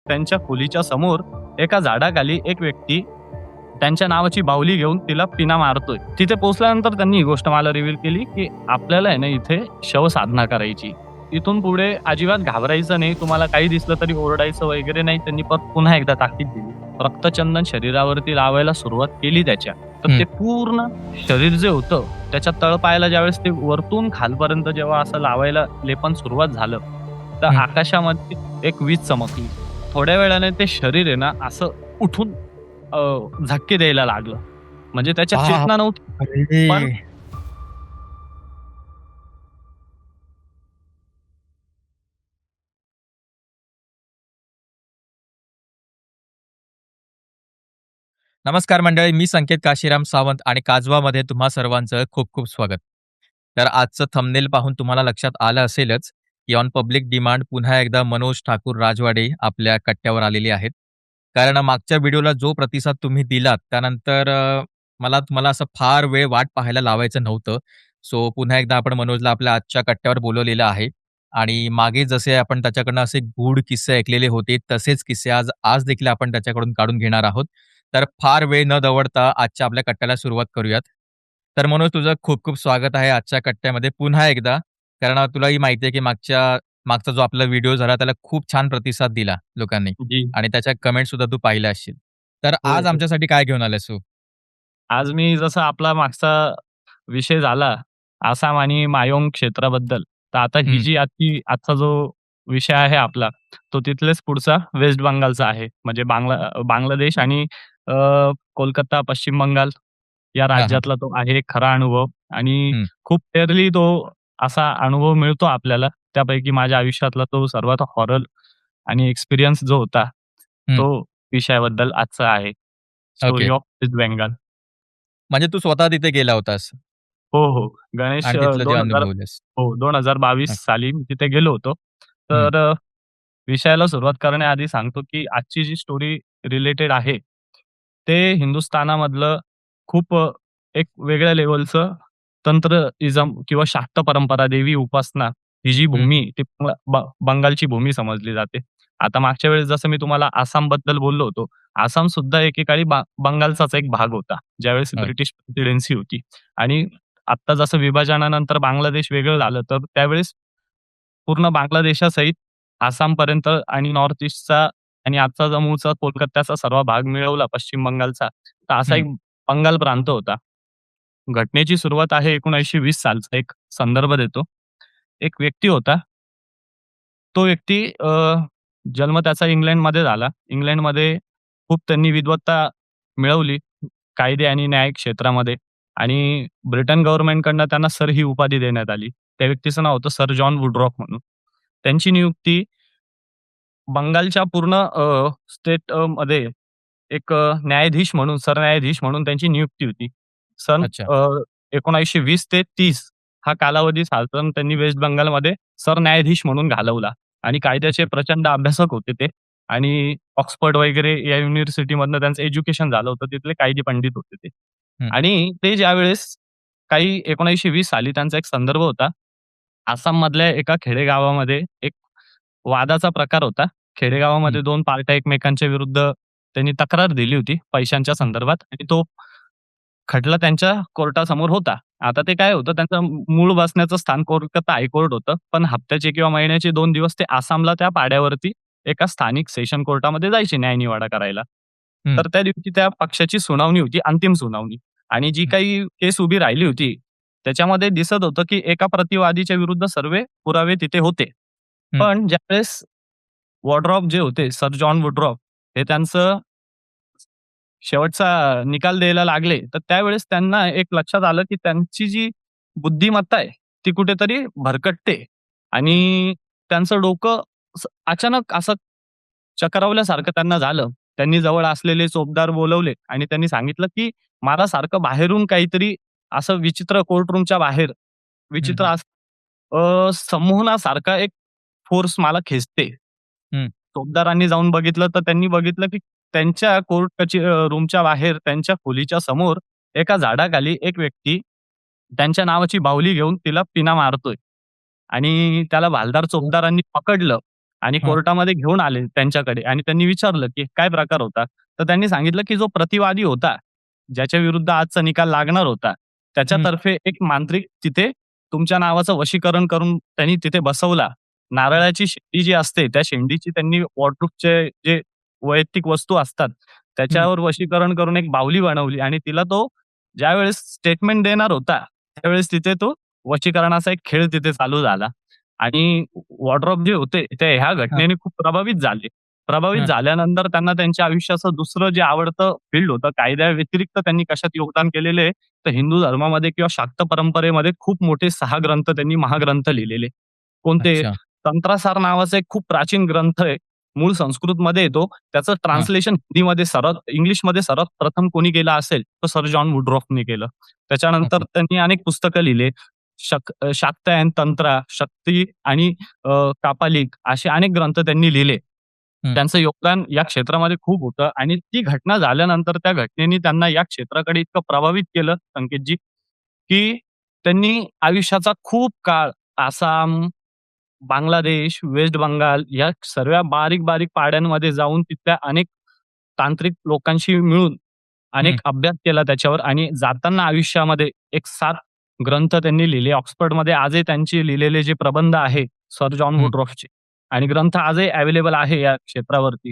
त्यांच्या खोलीच्या समोर एका झाडाखाली एक व्यक्ती त्यांच्या नावाची बाहुली घेऊन तिला पिना मारतोय. तिथे पोहोचल्यानंतर त्यांनी ही गोष्ट मला रिव्हील केली, की आपल्याला आहे ना इथे शवसाधना करायची. इथून पुढे अजिबात घाबरायचं नाही. तुम्हाला काही दिसलं तरी ओरडायचं वगैरे नाही. त्यांनी पुन्हा एकदा ताकीद दिली. रक्तचंदन शरीरावरती लावायला सुरुवात केली त्याच्या. तर ते पूर्ण शरीर जे होतं त्याच्या तळपायाला ज्यावेळेस ते वरतून खालपर्यंत जेव्हा असं लावायला लेपन सुरुवात झालं, तर आकाशामध्ये एक वीज चमकली. थोड्या वेळाने ते शरीर आहे ना असं उठून झटके द्यायला लागलं. म्हणजे त्याच्यात चेतना नव्हती. पण नमस्कार मंडळी, मी संकेत काशीराम सावंत आणि काजवामध्ये तुम्हा सर्वांचं खूप खूप स्वागत. तर आजचं थंबनेल पाहून तुम्हाला लक्षात आलं असेलच की ऑन पब्लिक डिमांड पुन्हा एकदा मनोज ठाकूर राजवाडे आपल्या कट्ट्यावर आलेले आहेत. कारण मागच्या व्हिडिओला जो प्रतिसाद तुम्ही दिलात त्यानंतर मला तुम्हाला असं फार वेळ वाट पाहायला लावायचं नव्हतं. सो पुन्हा एकदा आपण मनोजला आपल्या आजच्या कट्ट्यावर बोलवलेलं आहे आणि मागे जसे आपण त्याच्याकडनं असे गूढ किस्से ऐकलेले होते तसेच किस्से आज आज देखील आपण त्याच्याकडून काढून घेणार आहोत. तर फार वेळ न दवडता आजच्या आपल्या कट्ट्याला सुरुवात करूयात. तर मनोज, तुझं खूप खूप स्वागत आहे आजच्या कट्ट्यामध्ये पुन्हा एकदा. कारण तुलाही माहिती आहे की मागचा जो आपला व्हिडिओ झाला त्याला खूप छान प्रतिसाद दिला लोकांनी जी. आणि त्याच्या कमेंट सुद्धा तू पाहिल्या असशील. तर हो, आज हो. आमच्यासाठी काय घेऊन आलास तू? आज मी जसा आपला मागचा विषय झाला आसाम आणि मायोंग क्षेत्राबद्दल, तर आता ही हं. जी आजचा जो विषय आहे आपला, तो तिथलेच पुढचा वेस्ट बंगालचा आहे. म्हणजे बांगलादेश आणि कोलकाता, पश्चिम बंगाल या हां, हां. राज्यातला तो आहे एक खरा अनुभव आणि हं, खूप रेअरली तो असा अनुभव मिळतो आपल्याला. त्यापैकी माझ्या आयुष्यातला तो सर्वात हॉरर आणि एक्सपिरियन्स जो होता, हं. तो विषयाबद्दल आजचा आहे. Story okay. Of West Bengal. म्हणजे तू स्वतः तिथे गेला होतास हो, हो. गणेश आणि तिथलं जे 2000 अनुभवलंस. हो, 2022 हं, साली मी तिथे गेलो होतो. हं, तर विषयाला सुरुवात करण्याआधी सांगतो, की आजची जी स्टोरी रिलेटेड आहे, ते हिंदुस्थानामधलं खूप एक वेगळ्या लेव्हलचं तंत्र-इझम किंवा शाक्त परंपरा, देवी उपासना ही जी हं. भूमी ती बंगालची भूमी समजली जाते. आता मागच्या वेळेस जसं मी तुम्हाला आसामबद्दल बोललो होतो, आसाम सुद्धा एकेकाळी बंगालचाच एक भाग होता, ज्यावेळेस ओके. ब्रिटिश प्रेसिडेन्सी होती. आणि आत्ता जसं विभाजनानंतर बांगलादेश वेगळं झालं, तर त्यावेळेस पूर्ण बांगलादेशासहित आसामपर्यंत आणि नॉर्थ ईस्टचा आणि आजचा जो मूळचा कोलकात्याचा सर्व भाग मिळवला पश्चिम बंगालचा, तर असा हं, एक बंगाल प्रांत होता. घटनेची सुरुवात आहे 1920 सालचा एक संदर्भ देतो. एक व्यक्ती होता. तो व्यक्ती जन्म त्याचा इंग्लंडमध्ये झाला. इंग्लंडमध्ये खूप त्यांनी विद्वत्ता मिळवली कायदे आणि न्याय क्षेत्रामध्ये आणि ब्रिटन गव्हर्नमेंटकडनं त्यांना सर ही उपाधी देण्यात आली. त्या व्यक्तीचं नाव होतं सर जॉन वुडरॉप म्हणून. त्यांची नियुक्ती बंगालच्या पूर्ण मध्ये एक न्यायाधीश म्हणून, सरन्यायाधीश म्हणून त्यांची नियुक्ती होती. सन अच्छा. 1920 ते 30 हा कालावधी साधारण त्यांनी वेस्ट बंगालमध्ये सरन्यायाधीश म्हणून घालवला आणि कायद्याचे प्रचंड अभ्यासक होते ते आणि ऑक्सफर्ड वगैरे या युनिव्हर्सिटीमधनं त्यांचं एज्युकेशन झालं होतं. तिथले कायदे पंडित होते ते. हं, आणि ते ज्यावेळेस काही 1920 साली त्यांचा एक संदर्भ होता. आसाममधल्या एका खेडेगावामध्ये एक वादाचा प्रकार होता. हं, खेडेगावामध्ये 2 पार्ट्या एकमेकांच्या विरुद्ध त्यांनी तक्रार दिली होती पैशांच्या हं, संदर्भात आणि तो खटला त्यांच्या कोर्टासमोर होता. आता ते काय होतं त्यांचं मूळ बसण्याचं स्थान कोलकाता हायकोर्ट होतं. पण हप्त्याचे किंवा महिन्याचे 2 दिवस ते आसामला त्या पाड्यावरती एका स्थानिक सेशन कोर्टामध्ये जायचे न्यायनिवाडा करायला. हं, तर त्या दिवशी त्या पक्षाची सुनावणी होती, अंतिम सुनावणी आणि जी हं, काही केस उभी राहिली होती, त्याच्यामध्ये दिसत होतं की एका प्रतिवादीच्या विरुद्ध सर्व पुरावे तिथे होते. हं, पण ज्यावेळेस वॉर्डरॉप जे होते, सर जॉन वुडरॉप हे त्यांचं शेवटचा निकाल द्यायला लागले, तर त्यावेळेस त्यांना एक लक्षात आलं, की त्यांची जी बुद्धिमत्ता आहे, ती कुठेतरी भरकटते आणि त्यांचं डोकं अचानक असं चक्रावल्यासारखं त्यांना झालं. त्यांनी जवळ असलेले चोपदार बोलावले आणि त्यांनी सांगितलं, की मला सारखं बाहेरून काहीतरी असं विचित्र कोर्ट रूमच्या बाहेर हं, विचित्र हं, संमोहनासारखा एक फोर्स मला खेचते. हं, चोपदारांनी जाऊन बघितलं, तर त्यांनी बघितलं, की त्यांच्या रूमच्या बाहेर त्यांच्या खोलीच्या समोर एका झाडाखाली एक व्यक्ती त्यांच्या नावाची बाहुली घेऊन तिला पिना मारतोय आणि त्याला भालदार चोपदारांनी पकडलं आणि हां. कोर्टामध्ये घेऊन आले त्यांच्याकडे आणि त्यांनी विचारलं, की काय प्रकार होता? तर त्यांनी सांगितलं, की जो प्रतिवादी होता, ज्याच्या विरुद्ध आजचा निकाल लागणार होता, हं, त्याच्यातर्फे एक मांत्रिक तिथे तुमच्या नावाचं वशीकरण करून त्यांनी तिथे बसवला. हं, नारळाची शेंडी जी असते, त्या शेंडीची त्यांनी वॉर्डरोबचे जे वैयक्तिक वस्तू असतात, हं. त्याच्यावर वशीकरण करून एक बाहुली बनवली आणि तिला तो ज्यावेळेस स्टेटमेंट देणार होता, त्यावेळेस तिथे तो वशीकरणाचा एक खेळ तिथे चालू झाला आणि वॉर्डरोब जे होते, ते ह्या हां, घटनेने खूप प्रभावित झाले. प्रभावित हां. झाल्यानंतर त्यांना त्यांच्या आयुष्याचं दुसरं जे आवडतं फील्ड होतं, कायद्याव्यतिरिक्त त्यांनी कशात योगदान केलेलं आहे, तर हिंदू धर्मामध्ये किंवा शाक्त परंपरेमध्ये खूप मोठे 6 ग्रंथ त्यांनी महाग्रंथ लिहिलेले. कोणते? अच्छा. तंत्रासार नावाचा एक खूप प्राचीन ग्रंथ आहे. मूळ संस्कृतमध्ये येतो. त्याचं हां. ट्रान्सलेशन हिंदीमध्ये इंग्लिशमध्ये सर्वात प्रथम कोणी केलं असेल, तर सर जॉन वुडरॉफनी केलं. त्याच्यानंतर ओके. त्यांनी अनेक पुस्तकं लिहिले. शाक्त अँड तंत्रा, शक्ती आणि कापालिक असे अनेक ग्रंथ त्यांनी लिहिले. हं, त्यांचं योगदान या क्षेत्रामध्ये खूप होतं आणि ती घटना झाल्यानंतर त्या घटनेने त्यांना या क्षेत्राकडे इतकं प्रभावित केलं संकेतजी, की त्यांनी आयुष्याचा खूप काळ आसाम, बांगलादेश, वेस्ट बंगाल या सर्व बारीक-बारीक पाड्यांमध्ये जाऊन तिथल्या अनेक तांत्रिक लोकांशी मिळून हं, अनेक अभ्यास केला त्याच्यावर आणि जाताना आयुष्यामध्ये एक 7 ग्रंथ त्यांनी लिहिले. ऑक्सफर्डमध्ये आजही त्यांचे लिहिलेले जे प्रबंध आहे, सर जॉन हं, वुडरॉफचे आणि ग्रंथ आजही अवेलेबल आहे या क्षेत्रावरती.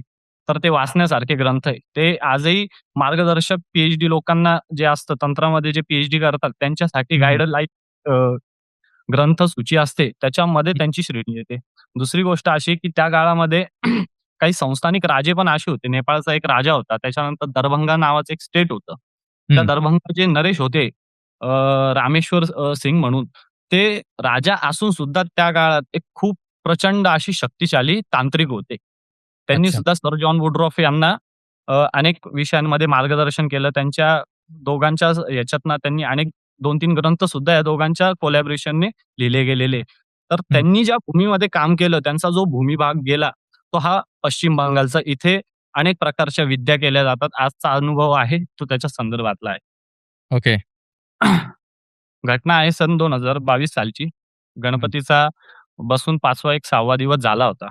तर ते वाचण्यासारखे ग्रंथ आहे. ते आजही मार्गदर्शक पी लोकांना जे असतं तंत्रामध्ये जे पी करतात त्यांच्यासाठी हं, हं, ग्रंथसूची असते, त्याच्यामध्ये त्यांची श्रेणी येते. दुसरी गोष्ट अशी की त्या काळामध्ये काही संस्थानिक राजे पण असे होते. नेपाळचा एक राजा होता. त्याच्यानंतर दरभंगा नावाचं एक स्टेट होतं. त्या हं, दरभंगाचे नरेश होते रामेश्वर सिंग म्हणून. ते राजा असून सुद्धा त्या काळात एक खूप प्रचंड अशी शक्तिशाली तांत्रिक होते. त्यांनी अच्छा. सुद्धा सर जॉन वुडरॉफ यांना अनेक विषयांमध्ये मार्गदर्शन केलं. त्यांच्या दोघांच्या याच्यातनं त्यांनी अनेक 2-3 ग्रंथ सुद्धा या दोघांच्या कोलॅबोरेशनने लिहिले गेलेले. तर हं, त्यांनी ज्या भूमीमध्ये काम केलं, त्यांचा जो भूमिभाग गेला, तो हा पश्चिम बंगालचा. इथे अनेक प्रकारच्या विद्या केल्या जातात. आजचा अनुभव आहे, तो त्याच्या संदर्भातला आहे. ओके. घटना आहे सन 2022 सालची. हं. गणपतीचा बसून 5वा एक 6वा दिवस झाला होता.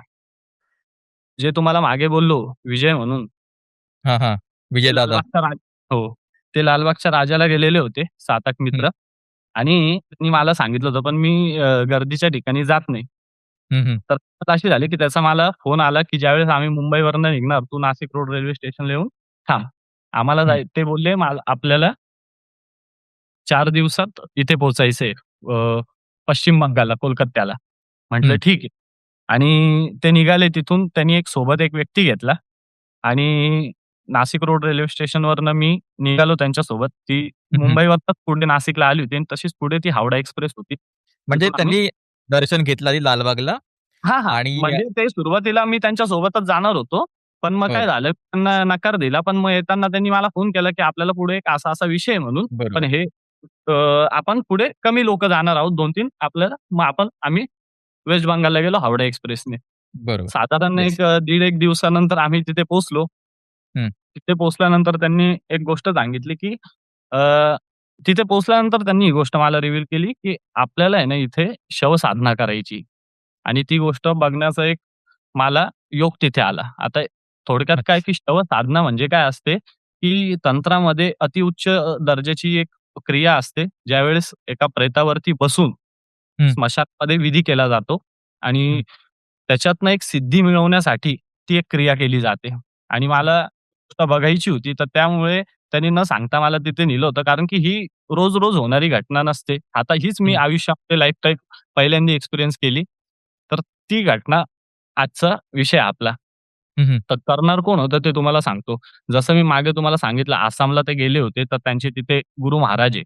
जे तुम्हाला मागे बोललो विजय म्हणून, हां, हां. ते विजयदादा. लालबागच्या राज हो. ते लालबागच्या राजाला गेलेले होते 7-8 हं, मित्र आणि त्यांनी मला सांगितलं होतं, पण मी गर्दीच्या ठिकाणी जात नाही. हं, हं, तर पद्धत अशी झाली, की त्याचा मला फोन आला, की ज्यावेळेस आम्ही मुंबईवरनं निघणार, तू नाशिक रोड रेल्वे स्टेशनला येऊन थांब. आम्हाला हं, ते बोलले, आपल्याला 4 दिवसात इथे पोहोचायचंय पश्चिम बंगालला, कोलकात्याला. म्हटलं हं, ठीक आहे. आणि ते निघाले तिथून. त्यांनी सोबत एक व्यक्ती घेतला आणि नाशिक रोड रेल्वे स्टेशनवरनं मी निघालो त्यांच्यासोबत. ती हं, हं. मुंबईवरनंच पुढे नाशिकला आली होती आणि तशीच पुढे ती हावडा एक्सप्रेस होती. म्हणजे तिथून आम्ही त्यांनी दर्शन घेतलं आधी लालबागला हां, हां. आणि म्हणजे ते सुरुवातीला मी त्यांच्यासोबतच जाणार होतो. पण मग हो, काय झालं, त्यांना नकार दिला. पण मग येताना त्यांनी मला फोन केला, की आपल्याला पुढे एक असा-असा विषय आहे म्हणून. पण बरोबर. अ, आपण पुढे कमी लोकं जाणार आहोत 2-3 आपल्याला. मग आम्ही वेस्ट बंगालला गेलो हावडा एक्सप्रेसने. बरोबर. साधारण येस. दीड एक दिवसानंतर आम्ही तिथे पोहोचलो. हं, तिथे पोहोचल्यानंतर त्यांनी एक गोष्ट सांगितली, की अ, तिथे पोहोचल्यानंतर त्यांनी ही गोष्ट मला रिव्हील केली, की आपल्याला आहे ना इथे शवसाधना करायची आणि ती गोष्ट बघण्याचा एक मला योग तिथे आला. आता थोडक्यात काय, अच्छा. की शवसाधना म्हणजे काय असते, की तंत्रामध्ये अतिउच्च दर्जाची एक क्रिया असते. ज्यावेळेस एका प्रेतावरती बसून हं, स्मशानामध्ये विधी केला जातो आणि हं, त्याच्यातनं एक सिद्धी मिळवण्यासाठी ती एक क्रिया केली जाते आणि मला गोष्ट बघायची होती. तर त्यामुळे त्यांनी न सांगता मला तिथे नेलं होतं. कारण की ही रोज-रोज होणारी घटना नसते. आता हीच मी हं, आयुष्यामध्ये लाईफटाईम पहिल्यांदा एक्सपिरियन्स केली. तर ती घटना आजचा विषय आपला. हं, हं, तर करणार कोण होतं ते तुम्हाला सांगतो. जसं मी मागे तुम्हाला सांगितलं आसामला ते गेले होते, तर त्यांचे तिथे गुरु महाराज आहे.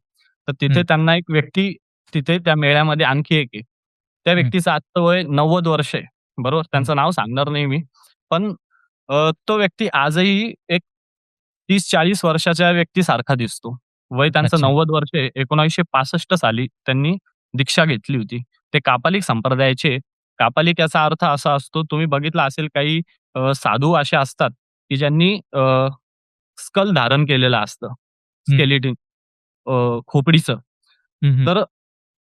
तर तिथे हं, त्यांना एक व्यक्ती तिथे त्या मेळ्यामध्ये आणखी एक आहे. त्या हं. व्यक्तीचं आजचं वय 90 वर्ष आहे. बरोबर. हं. त्यांचं नाव सांगणार नाही मी. पण तो व्यक्ती आजही एक 30-40 वर्षाच्या व्यक्तीसारखा दिसतो. वय त्यांचं अच्छा. 90 वर्ष आहे. 1965 साली त्यांनी दीक्षा घेतली होती. ते कापालिक संप्रदायाचे. कापालिक याचा अर्थ असा असतो, तुम्ही बघितलं असेल काही साधू असे असतात, की ज्यांनी स्कल धारण केलेलं असतं. हं, स्केलेटन खोपडीचं. हं, हं. तर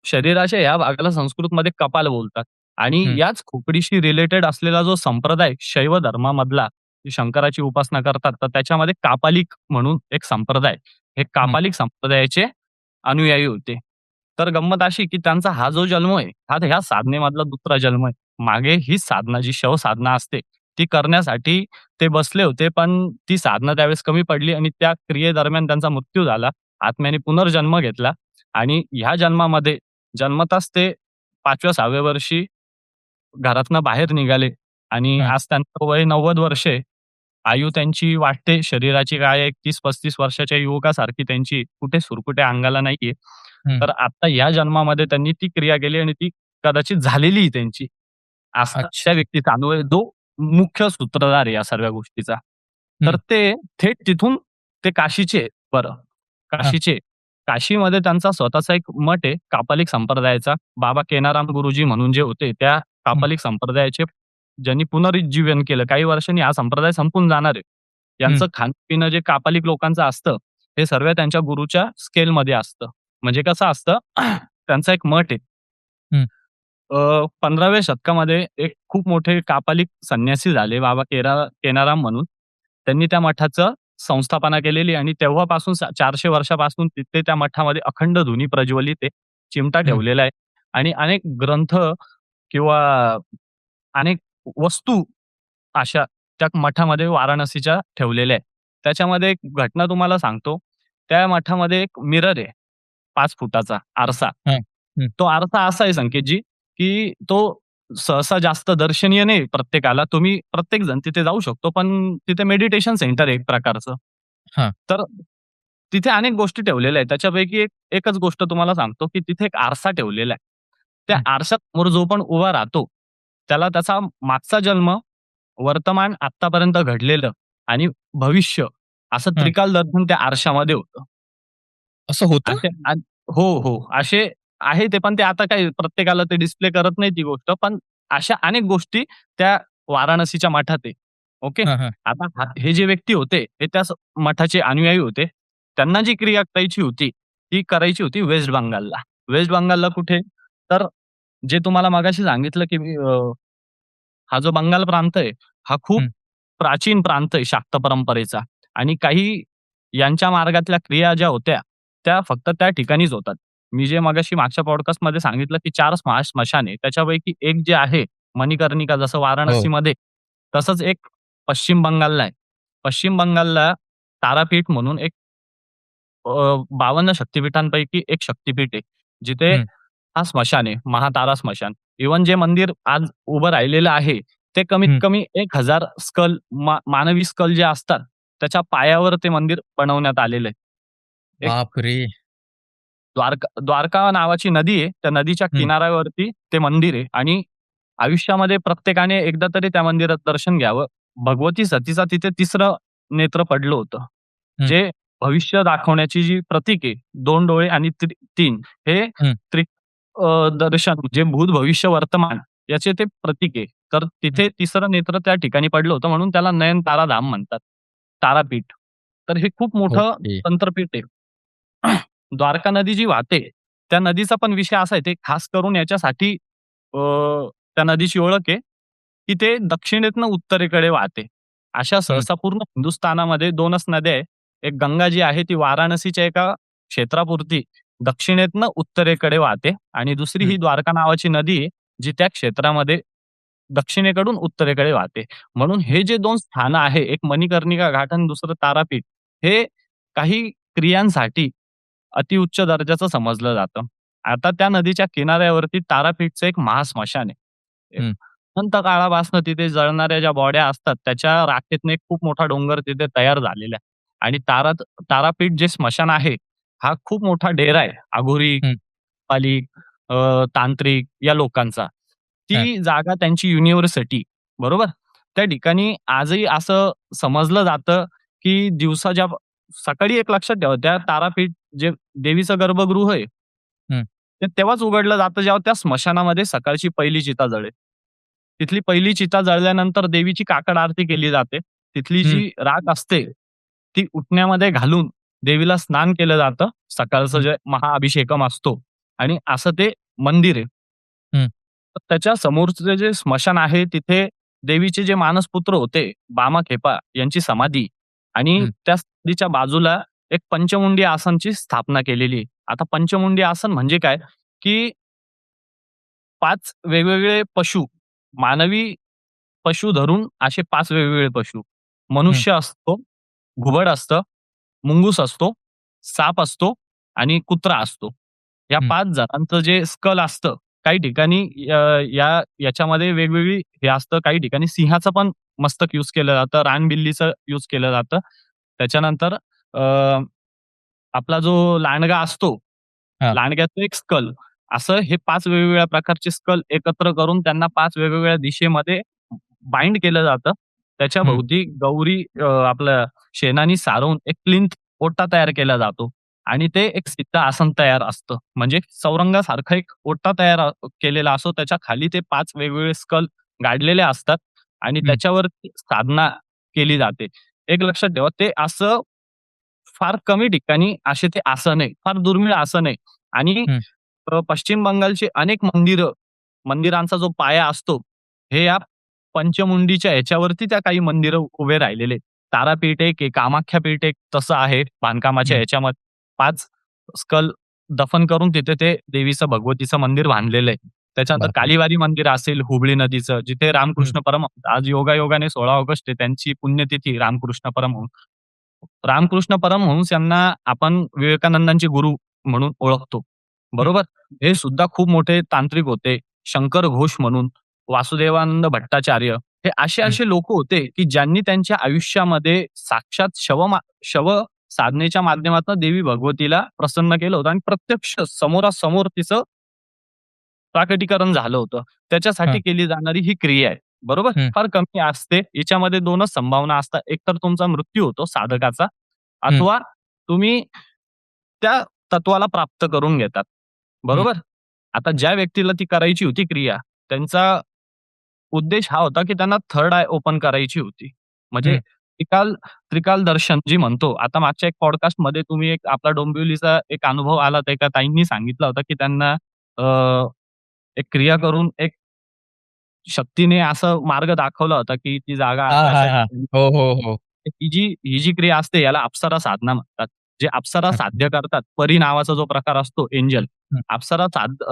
शरीराच्या ह्या भागाला संस्कृतमध्ये कपाल बोलतात. आणि हं. याच खोपडीशी रिलेटेड असलेला जो संप्रदाय शैव धर्मामधला, जे शंकराची उपासना करतात, तर त्याच्यामध्ये कापालिक म्हणून एक संप्रदाय, हे हं. कापालिक संप्रदायाचे अनुयायी होते. तर गंमत अशी की त्यांचा हा जो जन्म आहे, हा ह्या साधनेमधला दुसरा जन्म आहे. मागे ही साधना जी शव साधना असते, ती करण्यासाठी ते बसले होते, पण ती साधना त्यावेळेस कमी पडली आणि त्या क्रियेदरम्यान त्यांचा मृत्यू झाला. आत्म्याने पुनर्जन्म घेतला आणि ह्या जन्मामध्ये जन्मताच ते 5व्या-6व्या वर्षी घरातनं बाहेर निघाले आणि हं. आज त्यांचं वय 90 वर्षे. आयु त्यांची वाटते शरीराची काय 30-35 वर्षाच्या युवकासारखी त्यांची कुठे सुरकुत्या अंगाला नाहीये. हं. तर आता या जन्मामध्ये त्यांनी ती क्रिया केली आणि ती कदाचित झालेलीही त्यांची. असा त्या अच्छा. व्यक्तीचा अनुभव आहे, जो मुख्य सूत्रधार आहे या सर्व गोष्टीचा. तर हं. ते थेट तिथून ते काशीचे बरं, हां. काशीचे. काशीमध्ये त्यांचा स्वतःचा एक मठ आहे कापालिक संप्रदायाचा. बाबा केनाराम गुरुजी म्हणून जे होते, त्या हं. कापालिक संप्रदायाचे ज्यांनी पुनरुज्जीवन केलं. काही वर्षांनी हा संप्रदाय संपून जाणार आहे. हं. यांचं खाणं-पिणं जे कापालिक लोकांचं असतं, हे सर्व त्यांच्या गुरूच्या स्केलमध्ये असतं. म्हणजे कसं असतं, त्यांचा एक मठ आहे. हं. 15व्या शतकामध्ये एक खूप मोठे कापालिक संन्यासी झाले बाबा केनाराम म्हणून. त्यांनी त्या मठाचं संस्थापना केलेली आणि तेव्हापासून 400 वर्षापासून तिथे त्या मठामध्ये अखंड धुनी प्रज्वलित आहे. चिमटा हं. ठेवलेला आहे आणि अनेक ग्रंथ किंवा अनेक वस्तू अशा त्या मठामध्ये वाराणसीच्या ठेवलेल्या आहेत. त्याच्यामध्ये एक घटना तुम्हाला सांगतो. त्या मठामध्ये एक मिरर आहे 5 फुटाचा आरसा. हां. हं. तो आरसा असा आहे संकेतजी, की तो सहसा जास्त दर्शनीय नाही प्रत्येकाला. तुम्ही प्रत्येकजण तिथे जाऊ शकतो, पण तिथे मेडिटेशन सेंटर आहे एक प्रकारचं. हां. तर तिथे अनेक गोष्टी ठेवलेल्या आहेत. त्याच्यापैकी एकच गोष्ट तुम्हाला सांगतो, की तिथे एक आरसा ठेवलेला आहे. त्या हं. आरशासमोर जो पण उभा राहतो, त्याला त्याचा मागचा जन्म, वर्तमान आत्तापर्यंत घडलेलं आणि भविष्य असं हां. त्रिकाल दर्शन त्या आरशामध्ये होतं. असं होतं? असे हो, हो. असे आहे ते, पण ते आता काही प्रत्येकाला ते डिस्प्ले करत नाही ती गोष्ट. पण अशा अनेक गोष्टी त्या वाराणसीच्या मठात आहे. ओके. हां, हां. आता हे जे व्यक्ती होते, हे त्या मठाचे अनुयायी होते. त्यांना जी क्रिया करायची होती, ती करायची होती वेस्ट बंगालला. वेस्ट बंगालला कुठे? तर जे तुम्हाला मगाशी सांगितलं, की हा जो बंगाल प्रांत आहे, हा खूप हं. प्राचीन प्रांत आहे शाक्त परंपरेचा आणि काही यांच्या मार्गातल्या क्रिया ज्या होत्या, त्या फक्त त्या ठिकाणीच होतात. मी जे मगाशी मागच्या पॉडकास्टमध्ये सांगितलं, की 4 स्मशान आहे. त्याच्यापैकी एक जे आहे मणिकर्णिका जसं हो. वाराणसीमध्ये, तसंच एक पश्चिम बंगालला आहे. पश्चिम बंगालला तारापीठ म्हणून एक 52 शक्तिपीठांपैकी एक शक्तिपीठ आहे. जिथे हं. हा स्मशान आहे, महातारा स्मशान. इव्हन जे मंदिर आज उभं राहिलेलं आहे, ते कमीत हं. कमी 1000 स्कल मानवी स्कल जे असतात, त्याच्या पायावर ते मंदिर बनवण्यात आलेलं आहे. एक बापरे! द्वारका नावाची नदी आहे. त्या नदीच्या हं. किनाऱ्यावरती ते मंदिर आहे आणि आयुष्यामध्ये प्रत्येकाने एकदा तरी त्या मंदिरात दर्शन घ्यावं. भगवती सतीचा तिथे तिसरं नेत्र पडलं होतं. हं. जे भविष्य दाखवण्याची जी प्रतीक आहे, 2 डोळे आणि 3 हे हं. त्रि दर्शन जे भूत, भविष्य, वर्तमान याचे ते प्रतीक आहे. तर हं. तिथे तिसरं नेत्र त्या ठिकाणी पडलं होतं म्हणून त्याला नयनतारा धाम म्हणतात. तारापीठ. तर हे खूप मोठं ओके. तंत्रपीठ आहे. द्वारका नदी जी वाहते, त्या नदीचा पण विषय असा आहे, ते खास करून याच्यासाठी त्या नदीची ओळख आहे, की ते दक्षिणेतनं उत्तरेकडे वाहते. अशा हं. सहसा पूर्ण हिंदुस्थानामध्ये 2च नद्या आहे. एक गंगा जी आहे ती वाराणसीच्या एका क्षेत्रापुरती दक्षिणेतनं उत्तरेकडे वाहते आणि दुसरी हं. ही द्वारका नावाची नदी आहे, जी त्या क्षेत्रामध्ये दक्षिणेकडून उत्तरेकडे वाहते. म्हणून हे जे 2 स्थानं आहे, एक मणिकर्णिका घाट आणि दुसरं तारापीठ, हे काही क्रियांसाठी अतिउच्च दर्जाचं समजलं जातं. आता त्या नदीच्या किनाऱ्यावरती तारापीठचं एक महास्मशान आहे. एक हं. अनंत काळापासून तिथे जळणाऱ्या ज्या बॉड्या असतात, त्याच्या राखेतनं एक खूप मोठा डोंगर तिथे तयार झालेला आहे. आणि तारापीठ जे स्मशान आहे, हा खूप मोठा डेरा आहे. अघोरी, हं. पालिक, तांत्रिक या लोकांचा. हां. ती जागा त्यांची युनिव्हर्सिटी, बरोबर? त्या ठिकाणी आजही असं समजलं जातं, की दिवसाच्या सकाळी एक लक्षात ठेवा, त्या तारापीठ जे देवीचं गर्भगृह आहे, हं. ते तेव्हाच उघडलं जातं जेव्हा त्या स्मशानामध्ये सकाळची पहिली चिता जळेल. तिथली पहिली चिता जळल्यानंतर देवीची काकड आरती केली जाते. तिथली हं. जी राख असते, ती उटण्यामध्ये घालून देवीला स्नान केलं जातं. सकाळचं हं. जे महाअभिषेकम असतो आणि असं ते मंदिर आहे. हं. त्याच्या समोरचे जे स्मशान आहे तिथे देवीचे जे मानसपुत्र होते, बामाखेपा यांची समाधी आणि हं, त्या समाधीच्या बाजूला एक पंचमुंडी आसनची स्थापना केलेली आहे. आता पंचमुंडी आसन म्हणजे काय, की 5 वेगवेगळे पशु, मानवी पशु धरून असे 5 वेगवेगळे पशु. हं, मनुष्य असतो, घुबड असतं, मुंगूस असतो, साप असतो आणि कुत्रा असतो. या हं. 5 जणांचं जे स्कल असतं, काही ठिकाणी याच्यामध्ये वेगवेगळी हे असतं. काही ठिकाणी सिंहाचं पण मस्तक यूज केलं जातं, रानबिल्लीचं यूज केलं जातं. त्याच्यानंतर अ, आपला जो लांडगा असतो, हां. लांडग्याचं एक स्कल, असं हे 5 वेगवेगळ्या प्रकारचे स्कल एकत्र करून त्यांना 5 वेगवेगळ्या दिशेमध्ये बाइंड केलं जातं. त्याच्या हं, भोवती गौरी आपलं शेणानी सारवून एक प्लिंथ ओटा तयार केला जातो आणि ते एक सिद्ध आसन तयार असतं. म्हणजे चौरंगासारखा एक ओटा तयार केलेला असतो. त्याच्या खाली ते 5 वेगवेगळे स्कल गाडलेले असतात आणि हं, त्याच्यावरती साधना केली जाते. एक लक्षात ठेवा, ते असं फार कमी ठिकाणी असे ते आसन आहे. फार दुर्मिळ आसन आहे आणि हं. पश्चिम बंगालची अनेक मंदिरांचा जो पाया असतो, हे या पंचमुंडीच्या ह्याच्यावरती त्या काही मंदिरं उभे राहिलेले आहेत. तारापीठ एक आहे, कामाख्या पीठ एक तसं आहे बांधकामाच्या हं. ह्याच्यामध्ये 5 स्कल दफन करून तिथे ते देवीचं, भगवतीचं मंदिर बांधलेलं आहे. त्याच्यानंतर बापरे! कालीवारी मंदिर असेल हुबळी नदीचं, जिथे हं, रामकृष्ण परमहंस आज योगायोगाने 16 ऑगस्ट आहे त्यांची पुण्यतिथी रामकृष्ण परमहंस. रामकृष्ण परमहंस यांना आपण विवेकानंदांचे गुरु म्हणून ओळखतो. हं, बरोबर? हे सुद्धा खूप मोठे तांत्रिक होते. शंकर घोष म्हणून, वासुदेवानंद भट्टाचार्य हे हं. असे लोक होते, की ज्यांनी त्यांच्या आयुष्यामध्ये साक्षात शव साधनेच्या माध्यमातून देवी भगवतीला प्रसन्न केलं होतं आणि प्रत्यक्ष समोरासमोर तिचं प्राकटीकरण झालं होतं. त्याच्यासाठी हां. केली जाणारी ही क्रिया आहे. बरोबर? हं, फार कमी असते. याच्यामध्ये 2च संभावना असतात. एकतर तुमचा मृत्यू होतो साधकाचा हं, अथवा तुम्ही त्या तत्वाला प्राप्त करून घेतात. हं, बरोबर? आता ज्या व्यक्तीला ती करायची होती क्रिया, त्यांचा उद्देश हा होता, की त्यांना थर्ड आय ओपन करायची होती. म्हणजे हं. त्रिकाल दर्शन जी म्हणतो. आता मागच्या एक पॉडकास्टमध्ये तुम्ही एक आपला डोंबिवलीचा एक अनुभव आला होता. एका ताईंनी सांगितला होता, की त्यांना अ, एक क्रिया करून एक शक्तीने असा मार्ग दाखवला होता, की ती जागा हां, अशा-अशा हां, हां. ठिकाणी हो, हो, हो. ही जी क्रिया असते याला अप्सरा साधना म्हणतात. जे अप्सरा अच्छा. साध्य करतात. परी नावाचा जो प्रकार असतो एंजल. हं, अप्सरा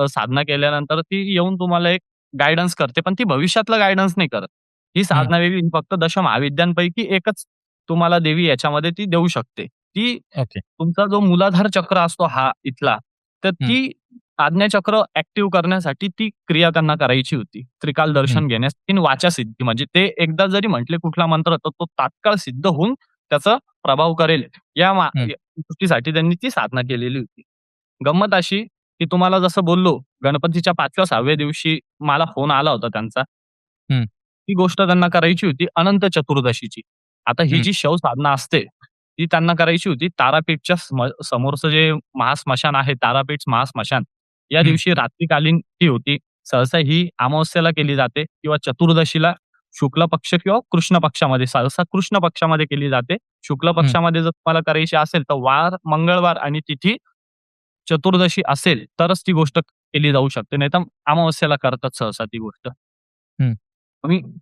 साधना केल्यानंतर ती येऊन तुम्हाला एक गाईडन्स करते, पण ती भविष्यातला गाईडन्स नाही करत. ही हं. साधना वेगळी, ही फक्त दशमहाविद्यांपैकी एकच तुम्हाला देवी याच्यामध्ये ती देऊ शकते. ती ओके. तुमचा जो मूलाधार चक्र असतो हा इथला, तर हं, ती आज्ञाचक्र ॲक्टिव्ह करण्यासाठी ती क्रिया त्यांना करायची होती. त्रिकाल हं, दर्शन घेण्यासाठी आणि वाचासिद्धी म्हणजे ते एकदा जरी म्हटले कुठला मंत्र तर तो तात्काळ सिद्ध होऊन त्याचा प्रभाव करेल हं, या गोष्टीसाठी त्यांनी ती साधना केलेली होती. गंमत अशी, की तुम्हाला जसं बोललो गणपतीच्या 5व्या-6व्या दिवशी मला फोन आला होता त्यांचा. हं, ती गोष्ट त्यांना करायची होती अनंत चतुर्दशीची. आता ही हं, जी शवसाधना असते, ती त्यांना करायची होती तारापीठच्या समोरचं जे महास्मशान आहे, तारापीठ महास्मशान, या हं, दिवशी रात्रीकालीन ती होती. सहसा ही अमावास्येला केली जाते किंवा चतुर्दशीला शुक्ल पक्ष किंवा कृष्ण पक्षामध्ये, सहसा कृष्ण पक्षामध्ये केली जाते. शुक्ल हं, पक्षामध्ये जर तुम्हाला करायची असेल, तर वार मंगळवार आणि तिथी चतुर्दशी असेल, तरच ती गोष्ट केली जाऊ शकते. नाहीतर अमावास्येला करतात सहसा ती गोष्ट. हं,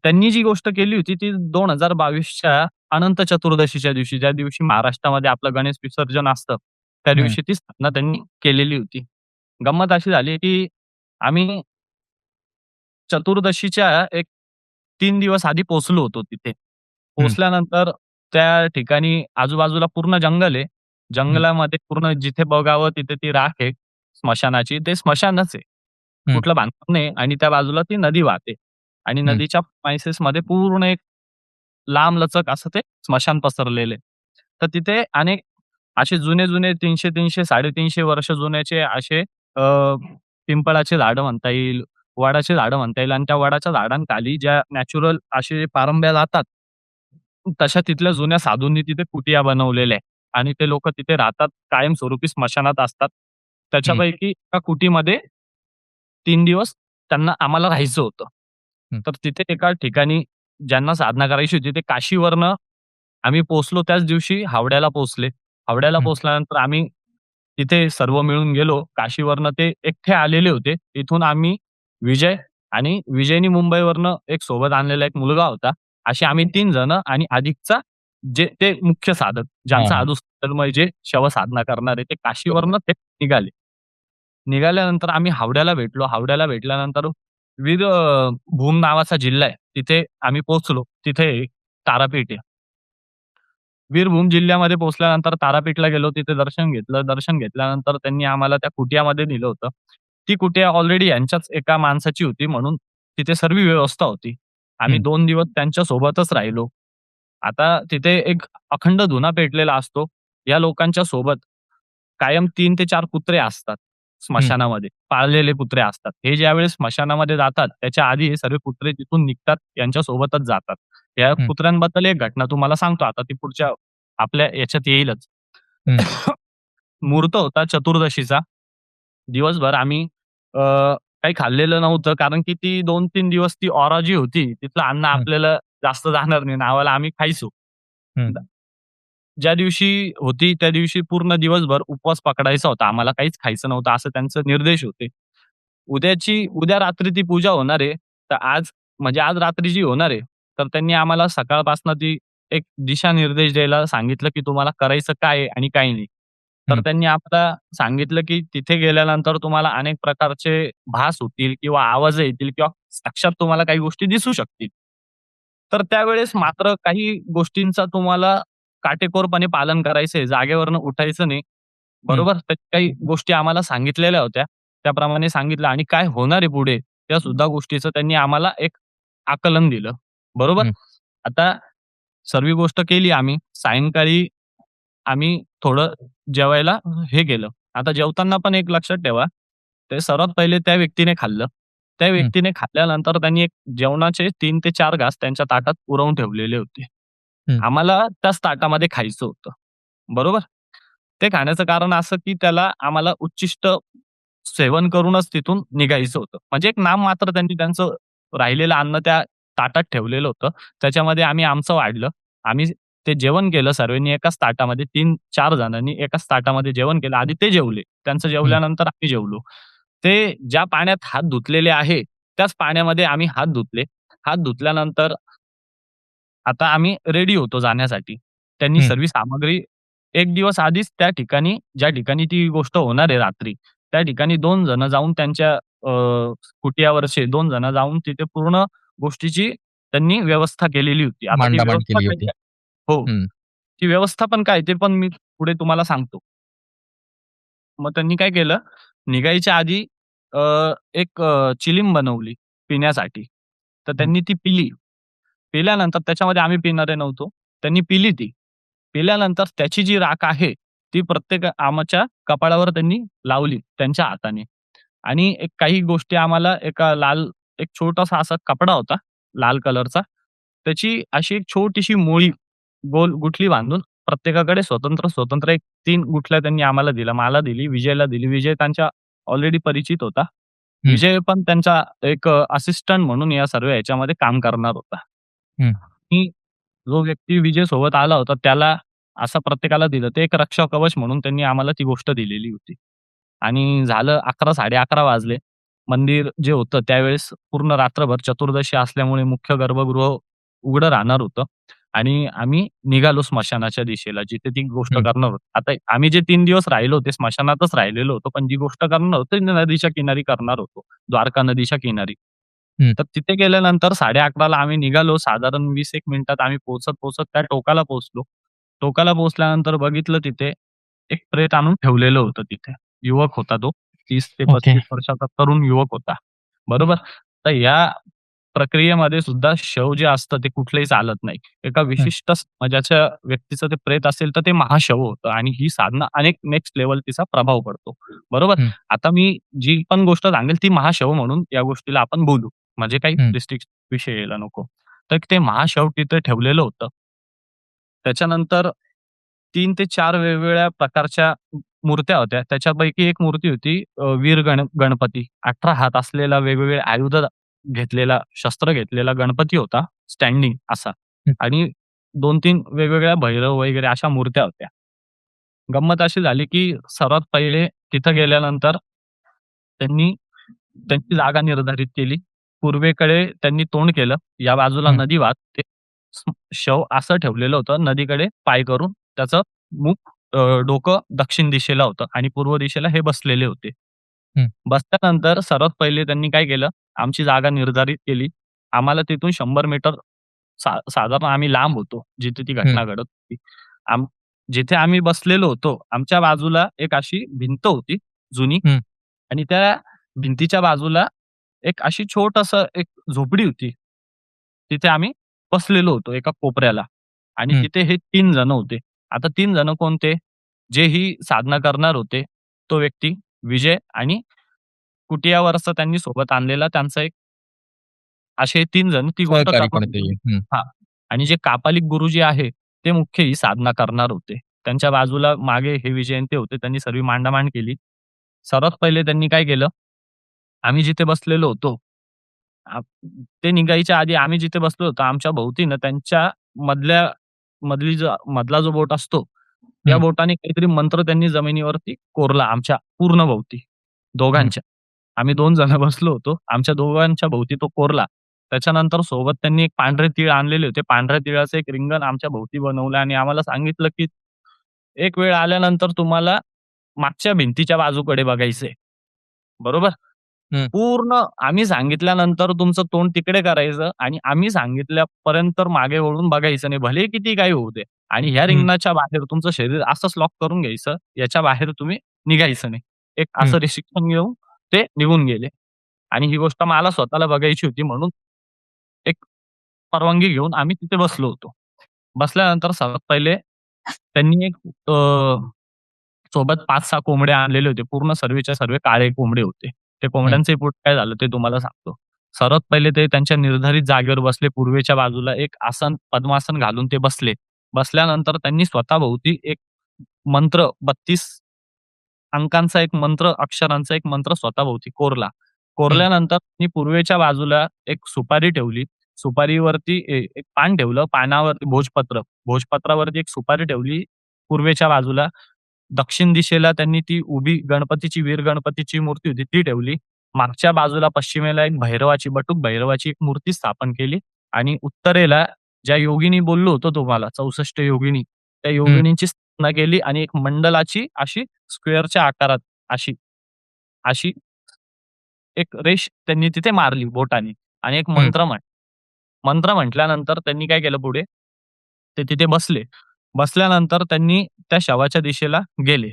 त्यांनी जी गोष्ट केली होती ती 2022च्या अनंत चतुर्दशीच्या दिवशी, ज्या दिवशी महाराष्ट्रामध्ये आपलं गणेश विसर्जन असतं, त्या हं, दिवशी ती स्थापना त्यांनी केलेली होती. गंमत अशी झाली, की आम्ही चतुर्दशीच्या एक 3 दिवस आधी पोहोचलो होतो तिथे. हं, पोहोचल्यानंतर त्या ठिकाणी आजूबाजूला पूर्ण जंगल आहे. हं, जंगलामध्ये पूर्ण जिथे बघावं तिथे ती राख आहे स्मशानाची. ते स्मशानच आहे. हं, कुठलं बांधकाम नाही आणि त्या बाजूला ती नदी वाहते आणि हं, नदीच्या प्रेमाइसेसमध्ये पूर्ण एक लांबलचक असं ते स्मशान पसरलेलं आहे. तर तिथे अनेक असे जुने-जुने 300-300, 350 वर्ष जुन्याचे असे पिंपळाचे झाडं म्हणता येईल, वडाची झाडं म्हणता येईल आणि त्या वडाच्या झाडांखाली ज्या नॅचरल असे पारंब्या जातात, तशा तिथल्या जुन्या साधूंनी तिथे कुटिया बनवलेल्या आहे आणि ते लोकं तिथे राहतात, कायमस्वरूपी स्मशानात असतात. हं, त्याच्यापैकी एका कुटीमध्ये 3 दिवस त्यांना आम्हाला राहायचं होतं. हं, तर तिथे एका ठिकाणी ज्यांना साधना करायची होती, ते काशीवरनं आम्ही पोहोचलो त्याच दिवशी हावड्याला पोहोचले. हावड्याला हं, पोहोचल्यानंतर आम्ही तिथे सर्व मिळून गेलो. काशीवरनं ते एकटे आलेले होते. तिथून आम्ही विजय आणि विजयनी मुंबईवरनं एक सोबत आणलेला एक मुलगा होता. असे आम्ही 3 जण आणि अधिकचा जे ते मुख्य साधक, हां, ज्यांचा हां. म्हणजे जे शवसाधना करणारे ते काशीवरनं ते निघाले. निघाल्यानंतर आम्ही हावड्याला भेटलो. हावड्याला भेटल्यानंतर भूम नावाचा जिल्हा आहे. तिथे आम्ही पोहोचलो. तिथे तारापीठ आहे. वीरभूम जिल्ह्यामध्ये पोहोचल्यानंतर तारापीठला गेलो. तिथे दर्शन घेतलं. दर्शन घेतल्यानंतर त्यांनी आम्हाला त्या कुटियामध्ये नेलं होतं. ती कुटिया ऑलरेडी यांच्याच एका माणसाची होती म्हणून तिथे सर्व व्यवस्था होती. आम्ही हं, 2 दिवस त्यांच्या सोबतच राहिलो. आता तिथे एक अखंड धुना पेटलेला असतो. या लोकांच्या सोबत कायम 3 ते 4 कुत्रे असतात हं, स्मशानामध्ये. पाळलेले कुत्रे असतात. हे ज्यावेळेस स्मशानामध्ये जातात, त्याच्या आधी हे सर्व कुत्रे तिथून निघतात, यांच्यासोबतच जातात. या हं, कुत्र्यांबद्दल एक घटना तुम्हाला सांगतो आता ती पुढच्या आपल्या याच्यात येईलच. हं, मुहूर्त होता चतुर्दशीचा. दिवसभर आम्ही काही खाल्लेलं नव्हतं कारण की ती 2-3 दिवस ती औरा जी होती, तिथलं अन्न हं, आपल्याला जास्त जाणार नाही. नावाला आम्ही खायचो. हं, ज्या दिवशी होती त्या दिवशी पूर्ण दिवसभर उपवास पकडायचा होता. आम्हाला काहीच खायचं नव्हतं असं त्यांचे निर्देश होते. उद्या रात्री ती पूजा होणार आहे. तर आज रात्री जी होणार आहे, तर त्यांनी आम्हाला सकाळपासून ती एक दिशानिर्देश द्यायला सांगितलं, की तुम्हाला करायचं काय आहे आणि काय नाही. तर हं, त्यांनी आम्हाला सांगितलं, की तिथे गेल्यानंतर तुम्हाला अनेक प्रकारचे भास होतील किंवा आवाज येतील किंवा साक्षात तुम्हाला काही गोष्टी दिसू शकतील. तर त्यावेळेस मात्र काही गोष्टींचा तुम्हाला काटेकोरपणे पालन करायचंय. जागेवरनं उठायचं नाही. हं, बरोबर? तर काही गोष्टी आम्हाला सांगितलेल्या होत्या. त्याप्रमाणे सांगितलं आणि काय होणार आहे पुढे, त्या सुद्धा गोष्टीचं त्यांनी आम्हाला एक आकलन दिलं. बरोबर? हं, आता सर्व गोष्ट केली आम्ही. सायंकाळी आम्ही थोडं जेवायला हे केलं. आता जेवताना पण एक लक्षात ठेवा, ते सर्वात पहिले त्या व्यक्तीने खाल्लं. त्या हं, व्यक्तीने खाल्ल्यानंतर त्यांनी एक जेवणाचे 3 ते 4 घास त्यांच्या ताटात पुरवून ठेवलेले होते. हं, आम्हाला त्याच ताटामध्ये खायचं होतं. बरोबर? ते खाण्याचं कारण असं, की त्याला आम्हाला उच्छिष्ट सेवन करूनच तिथून निघायचं होतं. म्हणजे एक नाममात्र त्यांनी त्यांचं राहिलेलं अन्न त्या ताटात ठेवलेलं होतं. त्याच्यामध्ये आम्ही आमचं वाढलं. आम्ही ते जेवण केलं सर्वांनी एकाच ताटामध्ये 3-4 जणांनी एकाच ताटामध्ये जेवण केलं. आधी ते जेवले. त्यांचं हं, जेवल्यानंतर आम्ही जेवलो. ते ज्या पाण्यात हात धुतलेले आहे, त्याच पाण्यामध्ये आम्ही हात धुतले. हात धुतल्यानंतर आता आम्ही रेडी होतो जाण्यासाठी. त्यांनी हं, सर्व सामग्री 1 दिवस आधीच त्या ठिकाणी, ज्या ठिकाणी ती गोष्ट होणार आहे रात्री, त्या ठिकाणी 2 जण जाऊन त्यांच्या कुटियावरचे 2 जण जाऊन तिथे पूर्ण गोष्टीची त्यांनी व्यवस्था केलेली होती. आता ती मांडामांड व्यवस्था केली काय होती. आहे हो. हं, ती व्यवस्था पण काय ते पण मी पुढे तुम्हाला सांगतो. मग त्यांनी काय केलं, निघायच्या आधी अ, एक चिलीम बनवली पिण्यासाठी. तर हं, त्यांनी ती पिली. पिल्यानंतर त्याच्यामध्ये आम्ही पिणारे नव्हतो. त्यांनी पिली ती. पिल्यानंतर त्याची जी राख आहे, ती प्रत्येक आमच्या कपाळावर त्यांनी लावली त्यांच्या हाताने. आणि एक काही गोष्टी आम्हाला एक छोटासा असा कपडा होता, लाल कलरचा. त्याची अशी एक छोटीशी मोळी गोल गुठली बांधून प्रत्येकाकडे स्वतंत्र एक 3 गुठल्या त्यांनी आम्हाला दिल्या. मला दिली, विजयला दिली. विजय त्यांच्या ऑलरेडी परिचित होता. हं, विजय पण त्यांचा एक असिस्टंट म्हणून या सर्व ह्याच्यामध्ये काम करणार होता. हं, आणि जो व्यक्ती विजयसोबत आला होता त्याला असं प्रत्येकाला दिलं. ते एक रक्षा कवच म्हणून त्यांनी आम्हाला ती गोष्ट दिलेली होती. आणि झालं 11 11:30 वाजले. मंदिर जे होतं त्यावेळेस पूर्ण रात्रभर चतुर्दशी असल्यामुळे मुख्य गर्भगृह उघडं राहणार होतं. आणि आम्ही निघालो स्मशानाच्या दिशेला, जिथे ती गोष्ट हं, करणार होतो. आता आम्ही जे 3 दिवस राहिलो ते स्मशानातच राहिलेलो होतो. पण जी गोष्ट करणार होतो ती नदीच्या किनारी करणार होतो. द्वारका नदीच्या किनारी. हं, तर तिथे गेल्यानंतर 11:30 ला आम्ही निघालो. साधारण 20 एक मिनिटात आम्ही पोहचत त्या टोकाला पोहोचलो. टोकाला पोहोचल्यानंतर बघितलं तिथे एक प्रेत आणून ठेवलेलं होतं तिथे. युवक होता तो. 30 ते ओके. 35 वर्षाचा तरुण युवक होता. बरोबर? तर या प्रक्रियेमध्ये सुद्धा शव जे असतं ते कुठलंही चालत नाही. एका हं, विशिष्ट समाजाच्या व्यक्तीचं ते प्रेत असेल तर ते महाशव होतं आणि ही साधना अनेक नेक्स्ट लेव्हल तिचा प्रभाव पडतो. बरोबर? हं, आता मी जी पण गोष्ट सांगेल ती महाशव म्हणून या गोष्टीला आपण बोलू. म्हणजे काही हं, रिस्ट्रिक्शन विषय यायला नको. तर ते महाशव तिथे ठेवलेलं होतं. त्याच्यानंतर 3 ते 4 वेगवेगळ्या प्रकारच्या मूर्त्या होत्या. त्याच्यापैकी एक मूर्ती होती वीर गणपती. 18 हात असलेला वेगवेगळे आयुध घेतलेला, शस्त्र घेतलेला गणपती होता स्टँडिंग असा हं, आणि 2-3 वेगवेगळ्या भैरव वगैरे अशा मूर्त्या होत्या. गंमत अशी झाली, की सर्वात पहिले तिथं गेल्यानंतर त्यांनी त्यांची जागा निर्धारित केली. पूर्वेकडे त्यांनी तोंड केलं. या बाजूला हं, नदी वाहते. शव असं ठेवलेलं होतं नदीकडे पाय करून. त्याचं मुख डोकं दक्षिण दिशेला होतं आणि पूर्व दिशेला हे बसलेले होते. हं, बसल्यानंतर सर्वात पहिले त्यांनी काय केलं, आमची जागा निर्धारित केली. आम्हाला तिथून 100 मीटर साधारण आम्ही लांब होतो, जिथे ती हं. घटना घडत होती. आम जिथे आम्ही बसलेलो होतो, आमच्या बाजूला एक अशी भिंत होती जुनी हं, आणि त्या भिंतीच्या बाजूला एक अशी छोटंसं एक झोपडी होती. तिथे आम्ही बसलेलो होतो एका कोपऱ्याला आणि हं. तिथे हे 3 जण होते. आता 3 जण कोणते? जे ही साधना करणार होते, तो व्यक्ती विजय आणि कुटियावरचा त्यांनी सोबत आणलेला त्यांचा एक असे 3 जण ती गोष्ट सहकारी करणार होते. कोणीतरी. हं, हां. आणि जे कापालिक गुरुजी आहे, ते मुख्य ही साधना करणार होते. त्यांच्या बाजूला मागे हे विजयंते होते. त्यांनी सर्व मांडामांड केली. सर्वात पहिले त्यांनी काय केलं, आम्ही जिथे बसलेलो होतो, आप ते निघायच्या आधी आम्ही जिथे बसलो होतो, आमच्या भोवती ना त्यांच्या मधल्या मधला जो बोट असतो, त्या हं, बोटाने काहीतरी मंत्र त्यांनी जमिनीवरती कोरला आमच्या पूर्ण भोवती, हं, दोघांच्या. आम्ही 2 जण बसलो होतो. आमच्या दोघांच्या भोवती तो कोरला. त्याच्यानंतर सोबत त्यांनी एक पांढरे तीळ आणलेले होते. पांढऱ्या तिळाचं एक रिंगण आमच्या भोवती बनवलं आणि आम्हाला सांगितलं, की एक वेळ आल्यानंतर तुम्हाला मागच्या भिंतीच्या बाजूकडे बघायचंय. बरोबर? हं, पूर्ण आम्ही सांगितल्यानंतर तुमचं तोंड तिकडे करायचं आणि आम्ही सांगितल्यापर्यंत मागे वळून बघायचं नाही. भले किती काही होऊ दे आणि ह्या हं, रिंगणाच्या बाहेर तुमचं शरीर असंच लॉक करून घ्यायचं. याच्या बाहेर तुम्ही निघायचं नाही. एक हं, असं रिस्ट्रिक्शन घेऊन ते निघून गेले आणि ही गोष्ट मला स्वतःला बघायची होती म्हणून एक परवानगी घेऊन आम्ही तिथे बसलो होतो. बसल्यानंतर सर्वात पहिले त्यांनी एक सोबत 5-6 कोंबडे आणलेले होते. पूर्ण सर्वेच्या सर्व काळे कोंबडे होते. त्या हं, कोंबड्यांचंही पोट काय झालं ते तुम्हाला सांगतो. सर्वात पहिले ते त्यांच्या निर्धारित जागेवर बसले. पूर्वेच्या बाजूला एक आसन, पद्मासन घालून ते बसले. बसल्यानंतर त्यांनी स्वतःभोवती एक मंत्र 32 अंकांचा एक मंत्र, अक्षरांचा एक मंत्र स्वतःभोवती कोरला. हं, कोरल्यानंतर त्यांनी पूर्वेच्या बाजूला एक सुपारी ठेवली. सुपारीवरती एक पान ठेवलं. पानावरती भोजपत्र. भोजपत्रावरती एक सुपारी ठेवली पूर्वेच्या बाजूला. दक्षिण दिशेला त्यांनी ती उभी गणपतीची, वीर गणपतीची मूर्ती होती ती ठेवली. मागच्या बाजूला पश्चिमेला एक भैरवाची, बटुक भैरवाची एक मूर्ती स्थापन केली आणि उत्तरेला ज्या योगिनी बोललो होतो तुम्हाला 64 योगिनी, त्या हं, योगिनींची स्थापना केली आणि एक मंडलाची अशी स्क्वेअरच्या आकारात अशी, अशी एक रेष त्यांनी तिथे मारली बोटाने आणि एक हं, मंत्र मंत्र म्हटल्यानंतर त्यांनी काय केलं पुढे, ते तिथे बसले. बसल्यानंतर त्यांनी त्या शवाच्या दिशेला गेले.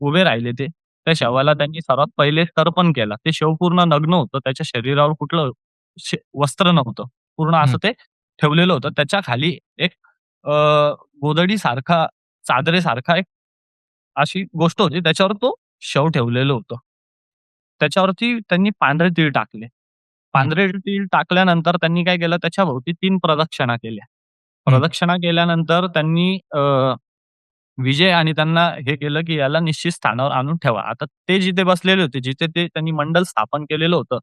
उभे राहिले ते. त्या शवाला त्यांनी सर्वात पहिले तर्पण केला. ते शव पूर्ण नग्न होतं. त्याच्या शरीरावर कुठलं वस्त्र नव्हतं. पूर्ण हं, असं ते ठेवलेलं होतं. त्याच्या खाली एक अ, गोधडीसारखा, चादरेसारखा एक अशी गोष्ट होती. त्याच्यावर तो शव ठेवलेलं होतं. त्याच्यावरती त्यांनी पांढरे तीळ टाकले. हं, पांढरे तीळ टाकल्यानंतर त्यांनी काय केलं त्याच्याभोवती 3 प्रदक्षिणा केल्या. हं, प्रदक्षिणा केल्यानंतर त्यांनी विजय आणि त्यांना हे केलं, की याला निश्चित स्थानावर आणून ठेवा. आता ते जिथे बसलेले होते, जिथे ते त्यांनी मंडल स्थापन केलेलं होतं,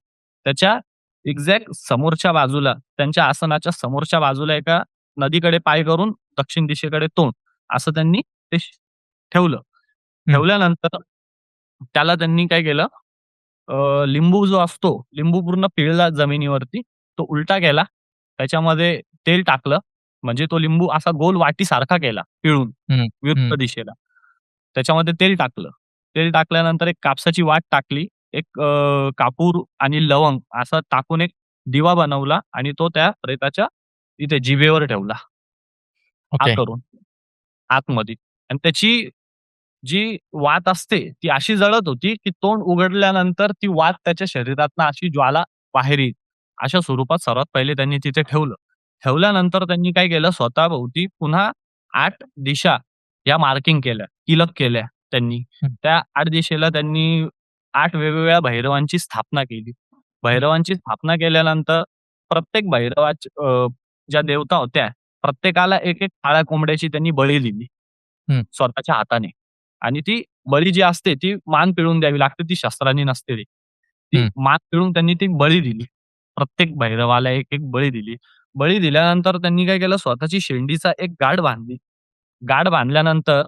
त्याच्या एक्झॅक्ट समोरच्या बाजूला, त्यांच्या आसनाच्या समोरच्या बाजूला एका नदीकडे पाय करून दक्षिण दिशेकडे तोंड असं त्यांनी ते ठेवलं. हं, ठेवल्यानंतर त्याला त्यांनी काय केलं, लिंबू जो असतो, लिंबू पूर्ण पिळला जमिनीवरती, तो उलटा केला. त्याच्यामध्ये तेल टाकलं, म्हणजे तो लिंबू असा गोल वाटीसारखा केला पिळून हं, हं, विरुद्ध दिशेला. त्याच्यामध्ये तेल टाकलं. तेल टाकल्यानंतर एक कापसाची वाट टाकली. एक कापूर आणि लवंग असा टाकून एक दिवा बनवला आणि तो त्या प्रेताच्या इथे जिभेवर ठेवला. हा ओके. करून आतमध्ये आणि त्याची जी वात असते, ती अशी जळत होती, की तोंड उघडल्यानंतर ती वात त्याच्या शरीरातनं अशी ज्वाला बाहेर येईल. अशा स्वरूपात सर्वात पहिले त्यांनी तिथे ठेवलं. ठेवल्यानंतर त्यांनी काय केलं, स्वतःभोवती पुन्हा 8 दिशा या मार्किंग केल्या, किलक केल्या त्यांनी. हं, त्या 8 दिशेला त्यांनी 8 वेगवेगळ्या भैरवांची स्थापना केली. हं, भैरवांची स्थापना केल्यानंतर प्रत्येक ज्या देवता होत्या, प्रत्येकाला एक-एक काळ्या कोंबड्याची त्यांनी बळी दिली हं, स्वतःच्या हाताने. आणि ती बळी जी असते ती मान पिळून द्यावी लागते. ती शस्त्रांनी नसते ती. ती हं, मान पिळून त्यांनी ती बळी दिली. प्रत्येक भैरवाला एक-एक बळी दिली. बळी दिल्यानंतर त्यांनी काय केलं स्वतःची शेंडीचा एक गाठ बांधली. गाठ बांधल्यानंतर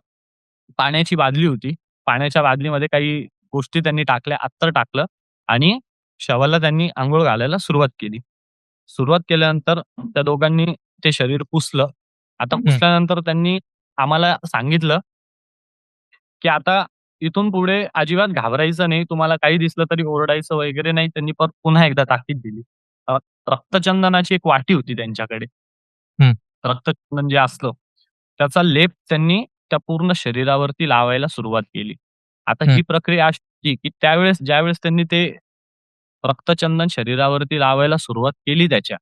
पाण्याची बादली होती. पाण्याच्या बादलीमध्ये काही गोष्टी त्यांनी टाकल्या, अत्तर टाकलं आणि शवाला त्यांनी अंघोळ घालायला सुरुवात केली. सुरुवात केल्यानंतर त्या दोघांनी ते शरीर पुसलं. आता हं. पुसल्यानंतर त्यांनी आम्हाला सांगितलं, की आता इथून पुढे अजिबात घाबरायचं नाही. तुम्हाला काही दिसलं तरी ओरडायचं वगैरे नाही. त्यांनी परत पुन्हा एकदा ताकीद दिली. अ, रक्तचंदनाची एक वाटी होती त्यांच्याकडे. हं. रक्तचंदन जे असतं, त्याचा लेप त्यांनी त्या पूर्ण शरीरावरती लावायला सुरुवात केली. आता हं. ही प्रक्रिया अशी होती, की ज्यावेळेस त्यांनी ते रक्तचंदन शरीरावरती लावायला सुरुवात केली त्याच्या,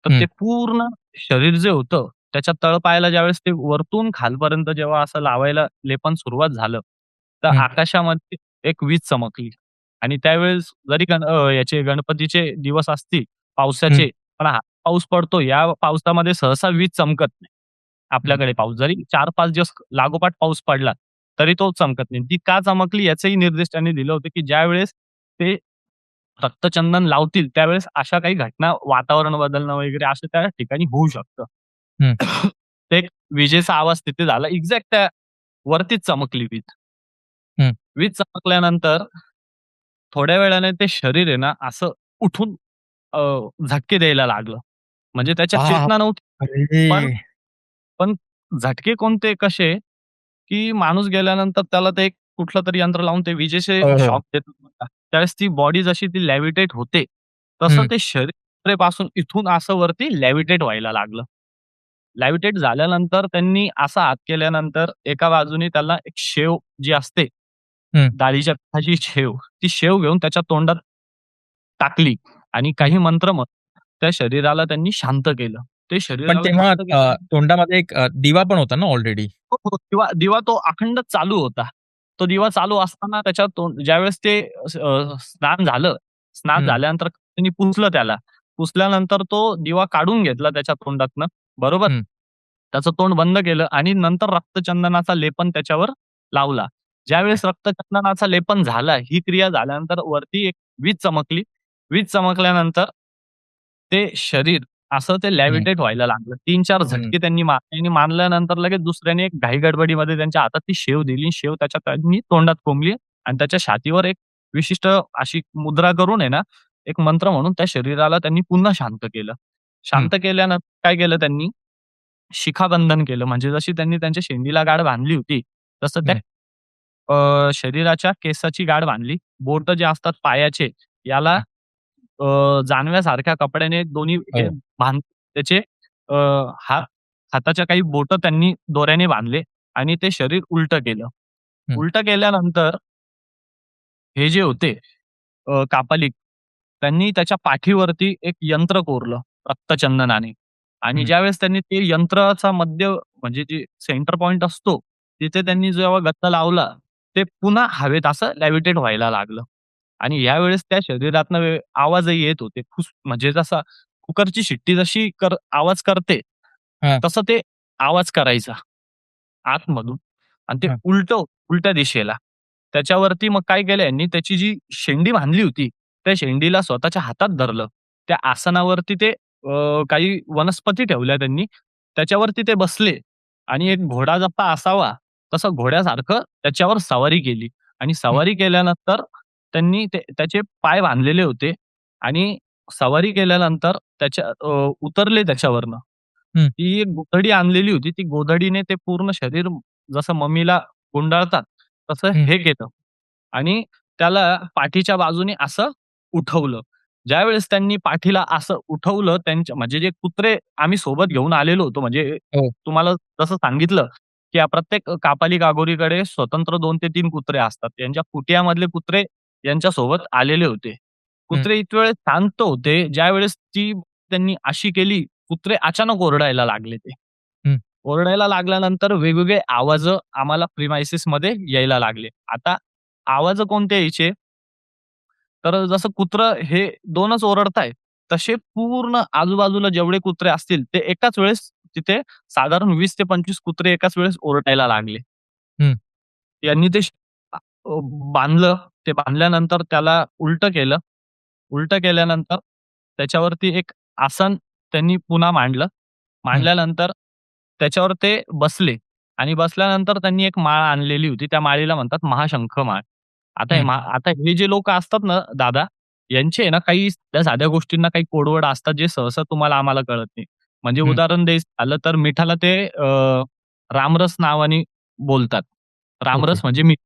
तर हं. ते पूर्ण शरीर जे होतं, त्याच्या तळपायाला ज्यावेळेस ते वरतून खालपर्यंत जेव्हा असं लावायला लेपन सुरुवात झालं, तर हं. आकाशामध्ये एक वीज चमकली आणि त्यावेळेस जरी याचे गणपतीचे दिवस असतील हं. पावसाचे, पण हा पाऊस पडतो. या पावसामध्ये सहसा वीज चमकत नाही. हं. आपल्याकडे पाऊस जरी 4-5 दिवस लागोपाठ पाऊस पडला, तरी तो चमकत नाही. ती का चमकली याचंही निर्देश त्यांनी दिलं होतं, की ज्यावेळेस ते रक्तचंदन लावतील, त्यावेळेस अशा काही घटना वातावरण बदलणं वगैरे असं त्या ठिकाणी होऊ शकतं. हं. ते एक विजेचा आवाज तिथे झाला. एक्झॅक्ट त्या वरतीच चमकली वीज. हं. वीज चमकल्यानंतर थोड्या वेळाने ते शरीर आहे ना, असं उठून अ, झटके द्यायला लागलं. म्हणजे त्याच्यात चेतना नव्हती. पण बापरे! पण झटके कोणते कसे, की माणूस गेल्यानंतर त्याला ते एक कुठलं तरी यंत्र लावून ते विजेचे हो, हो. शॉक देतात बघा. त्यावेळेस ती बॉडी जशी ती लॅव्हिटेट होते, तसं हं. ते शरीरापासून इथून असं वरती लॅव्हिटेट व्हायला लागलं. लॅव्हिटेट झाल्यानंतर त्यांनी असा हात केल्यानंतर एका बाजूने त्याला एक शेव जी असते, हं. डाळीच्या पिठाची शेव, ती शेव घेऊन त्याच्या तोंडात टाकली आणि हं. काही मंत्र म्हणत त्या शरीराला त्यांनी शांत केलं. ते पण शरीराला तेव्हा शांत केलं. तोंडामध्ये एक दिवा पण होता ना ऑलरेडी? हो, हो. दिवा दिवा तो अखंड चालू होता. तो दिवा चालू असताना त्याच्या ज्यावेळेस ते स्नान झालं, स्नान हं. झाल्यानंतर त्यांनी पुसलं त्याला. पुसल्यानंतर तो दिवा काढून घेतला त्याच्या तोंडातनं, बरोबर? हं. त्याचं तोंड बंद केलं आणि नंतर रक्तचंदनाचा लेपन त्याच्यावर लावला. हं. ज्यावेळेस रक्तचंदनाचा लेपन झाला, ही क्रिया झाल्यानंतर वरती एक वीज चमकली. वीज चमकल्यानंतर ते शरीर असं ते हं. लॅव्हिटेट व्हायला लागलं. 3-4 हं. झटके त्यांनी मारले आणि मारल्यानंतर लगेच दुसऱ्याने एक घाई-गडबडीमध्ये त्यांच्या हातात ती शेव दिली. शेव त्याच्या त्यांनी तोंडात कोंबली आणि त्याच्या छातीवर एक विशिष्ट अशी मुद्रा करून आहे ना, एक मंत्र म्हणून त्या शरीराला त्यांनी पुन्हा शांत केलं. हं. शांत केल्यानंतर काय केलं त्यांनी, शिखाबंधन केलं. म्हणजे जशी त्यांनी त्यांच्या शेंडीला गाठ बांधली होती, तसं त्या हं. शरीराच्या केसाची गाठ बांधली. बोटं जे असतात पायाचे, याला हं. जानव्यासारख्या कपड्याने दोन्ही हे हो. त्याचे अ, हात हाताच्या काही बोटं त्यांनी दोऱ्याने बांधले आणि ते शरीर उलटं केलं. हं. उलटं केल्यानंतर हे जे होते कापालिक, त्यांनी त्याच्या पाठीवरती एक यंत्र कोरलं रक्तचंदनाने आणि हं. ज्यावेळेस त्यांनी ते यंत्राचा मध्य म्हणजे जे सेंटर पॉइंट असतो, तिथे त्यांनी जेव्हा गत्ता लावला, ते पुन्हा हवेत असं लॅव्हिटेट व्हायला लागलं आणि यावेळेस त्या शरीरातनं आवाजही येत होते. म्हणजे जसा कुकरची शिट्टी जशी आवाज करते, हां. तसं ते आवाज करायचा आतमधून आणि ते हां. उलट्या दिशेला. त्याच्यावरती मग काय केलं यांनी त्याची जी शेंडी बांधली होती, त्या शेंडीला स्वतःच्या हातात धरलं. त्या आसनावरती ते काही वनस्पती ठेवल्या त्यांनी. त्याच्यावरती ते बसले आणि एक घोडा जसा असावा, तसं घोड्यासारखं त्याच्यावर सवारी केली आणि हं. सवारी केल्यानंतर त्यांनी त्याचे पाय बांधलेले होते आणि सवारी केल्यानंतर उतरले त्याच्यावरनं. हं. ती एक गोधडी आणलेली होती. ती गोधडीने ते पूर्ण शरीर जसं मम्मीला गुंडाळतात, तसं हं. हे केलं आणि त्याला पाठीच्या बाजूने असं उठवलं. ज्यावेळेस त्यांनी पाठीला असं उठवलं म्हणजे जे कुत्रे आम्ही सोबत घेऊन आलेलो होतो, म्हणजे हो. तुम्हाला जसं सांगितलं, की प्रत्येक कापाली गागोरीकडे स्वतंत्र 2 ते 3 कुत्रे असतात. त्यांच्या कुटियामधले कुत्रे यांच्यासोबत आलेले होते. हं. कुत्रे इतके वेळेस शांत होते, ज्यावेळेस त्यांनी अशी केली, कुत्रे अचानक ओरडायला लागले ते. हं. ओरडायला लागल्यानंतर वेगवेगळे आवाज आम्हाला प्रिमाइसेसमध्ये यायला लागले. आता आवाज कोणते यायचे? तर जसं कुत्रं हे 2च ओरडतायत, तसे पूर्ण आजूबाजूला जेवढे कुत्रे असतील, ते एकाच वेळेस तिथे साधारण 20 ते 25 कुत्रे एकाच वेळेस ओरडायला लागले. हं. यांनी ते बांधलं. ते बांधल्यानंतर त्याला उलटं केलं. उलटं केल्यानंतर त्याच्यावरती एक आसन त्यांनी पुन्हा मांडलं. हं. मांडल्यानंतर त्याच्यावर ते बसले आणि बसल्यानंतर त्यांनी एक माळ आणलेली होती. त्या माळेला म्हणतात महाशंख माळ. हं. आता हे जे लोकं असतात ना दादा, यांचे आहे ना काही त्या साध्या गोष्टींना काही कोडवर्ड असतात जे सहसा तुम्हाला आम्हाला कळत नाही. म्हणजे हं. उदाहरण द्यायचं झालं तर मिठाला ते रामरस नावाने बोलतात. ओके. रामरस म्हणजे मीठ.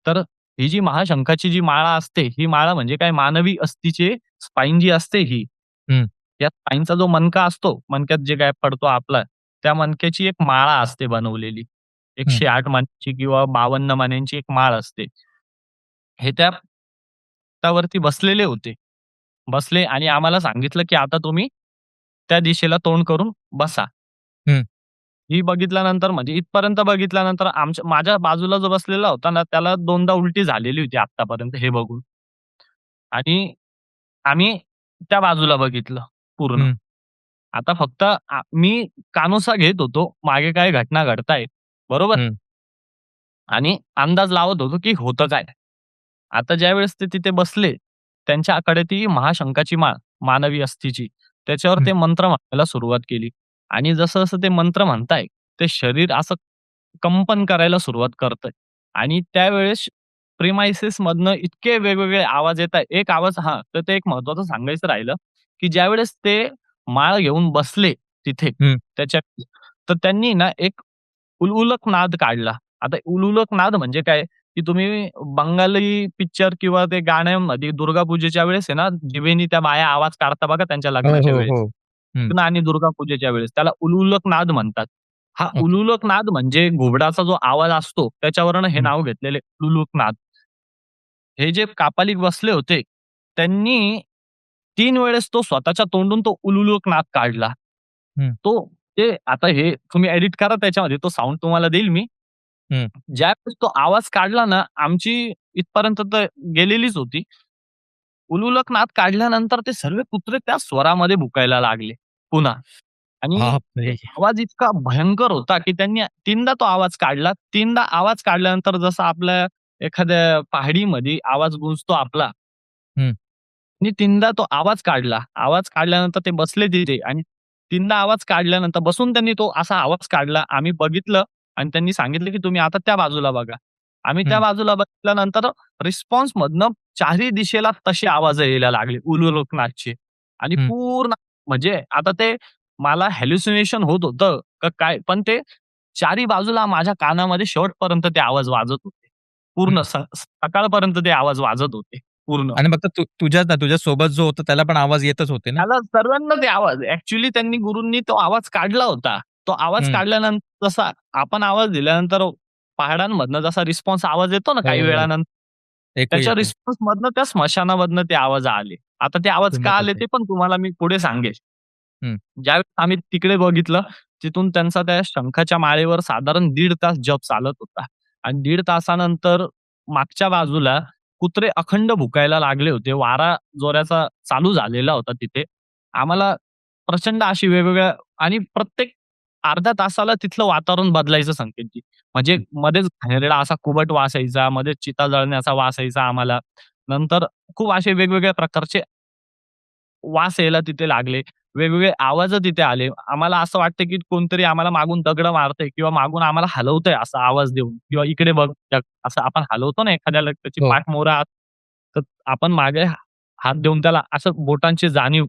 तर ही जी महाशंखाची जी माळा असते, ही माळा म्हणजे काय मानवी अस्थिचे स्पाईन जी असते ही, हं, या स्पाईनचा जो मणका असतो, मणक्यात जे गॅप पडतो आपला, त्या मणक्याची एक माळा असते बनवलेली. हं. 108 मण्यांची किंवा 52 मण्यांची एक माळ असते. हे त्या त्यावरती बसलेले होते. बसले आणि आम्हाला सांगितलं, की आता तुम्ही त्या दिशेला तोंड करून बसा. हं. ही बघितल्यानंतर म्हणजे इथपर्यंत बघितल्यानंतर माझ्या बाजूला जो बसलेला होता ना, त्याला 2दा उलटी झालेली होती आत्तापर्यंत हे बघून. आणि आम्ही त्या बाजूला बघितलं पूर्ण. हं. आता फक्त मी कानोसा घेत होतो, मागे काय घटना घडतायत, बरोबर? हं. आणि अंदाज लावत होतो, की होतं काय? आता ज्यावेळेस ते तिथे बसले, त्यांच्याकडे ती महाशंखाची माळ, मानवी अस्थीची, त्याच्यावर हं. ते मंत्र म्हणायला सुरुवात केली. आणि जसं-जसं ते मंत्र म्हणताय, ते शरीर असं कंपन करायला सुरुवात करतंय. आणि त्यावेळेस प्रिमाइसेसमधनं इतके वेगवेगळे आवाज येताय. एक आवाज हां, तर ते एक महत्त्वाचं सांगायचं राहिलं, की ज्यावेळेस ते माळ घेऊन बसले तिथे हं. त्याच्या तर त्यांनी ना एक उलउलक नाद काढला. आता उलउलक नाद म्हणजे काय, की तुम्ही बंगाली पिक्चर किंवा ते गाण्यांमध्ये दुर्गा पूजेच्या वेळेस आहे ना, जिभेनी त्या बाया आवाज काढतात बघा त्यांच्या हो, लग्नाच्या हो, वेळेस. हो. हं. लग्न आणि दुर्गा पूजेच्या वेळेस त्याला उलउलक नाद म्हणतात. हा ओके. उलुलक नाद म्हणजे घुबडाचा जो आवाज असतो त्याच्यावरनं हे हं. नाव घेतलेले उलुलक नाद. हे जे कापालिक बसले होते, त्यांनी 3 वेळेस तो स्वतःच्या तोंडून तो उलुलक नाद काढला. हं. तो ते आता हे तुम्ही एडिट करा त्याच्यामध्ये तो साउंड तुम्हाला देईल मी. हं. ज्यावेळेस तो आवाज काढला ना, आमची इथपर्यंत तर गेलेलीच होती. उलुलक नाद काढल्यानंतर ते सर्व कुत्रे त्या स्वरामध्ये भुकायला लागले पुन्हा. आणि तो बापरे! आवाज इतका भयंकर होता, की त्यांनी 3दा तो आवाज काढला. 3दा आवाज काढल्यानंतर जसा आपल्या एखाद्या पहाडीमध्ये आवाज गुंजतो आपला, हं. आणि 3दा तो आवाज काढला. आवाज काढल्यानंतर ते बसले तिथे आणि 3दा आवाज काढल्यानंतर बसून त्यांनी तो असा आवाज काढला. आम्ही बघितलं आणि त्यांनी सांगितलं, की तुम्ही आता त्या बाजूला बघा. आम्ही त्या हं. बाजूला बघितल्यानंतर रिस्पॉन्समधनं चारही दिशेला तसे आवाज यायला लागले उलुलुकनाथचे. आणि हं. पूर्ण म्हणजे आता ते मला हॅल्युसिनेशन होत होतं का काय, पण ते चारी बाजूला माझ्या कानामध्ये शेवटपर्यंत ते आवाज वाजत होते. पूर्ण हं. सकाळपर्यंत ते आवाज वाजत होते पूर्ण. आणि फक्त तुझ्या सोबत जो होता त्याला पण आवाज येतच होते ना? त्याला सर्वांना ते आवाज ॲक्चुअली त्यांनी गुरूंनी तो आवाज काढला होता. तो आवाज हं. काढल्यानंतर जसा आपण आवाज दिल्यानंतर पहाडांमधनं जसा रिस्पॉन्स आवाज येतो ना हो, काही हो. वेळानंतर, ऐकू त्याच्या येतो. रिस्पॉन्समधनं त्या स्मशानामधनं ते आवाज आले. आता ते आवाज का सुंदर आले होते. ते पण तुम्हाला मी पुढे सांगेल. हं. ज्यावेळेस आम्ही तिकडे बघितलं, तिथून त्यांचा त्या शंखाच्या माळेवर साधारण 1.5 तास जप चालत होता. आणि 1.5 तासानंतर मागच्या बाजूला कुत्रे अखंड भुकायला लागले होते. वारा जोराचा चालू झालेला होता तिथे. आम्हाला प्रचंड अशी वेगवेगळ्या आणि प्रत्येक अर्ध्या तासाला तिथलं वातावरण बदलायचं संकेतजी. म्हणजे हं. मध्येच घाणेरडा असा कुबट वास यायचा, मध्येच चिता जळण्याचा वास यायचा आम्हाला. नंतर खूप असे वेगवेगळ्या प्रकारचे वास यायला तिथे लागले. वेगवेगळे आवाज तिथे आले. आम्हाला असं वाटतं, की कोणतरी आम्हाला मागून दगडं मारतंय किंवा मागून आम्हाला हलवतंय असा आवाज देऊन किंवा इकडे बघ असं आपण हलवतो ना एखाद्याला त्याची हो. पाठ मोरा तर आपण मागे हात देऊन त्याला असं बोटांची जाणीव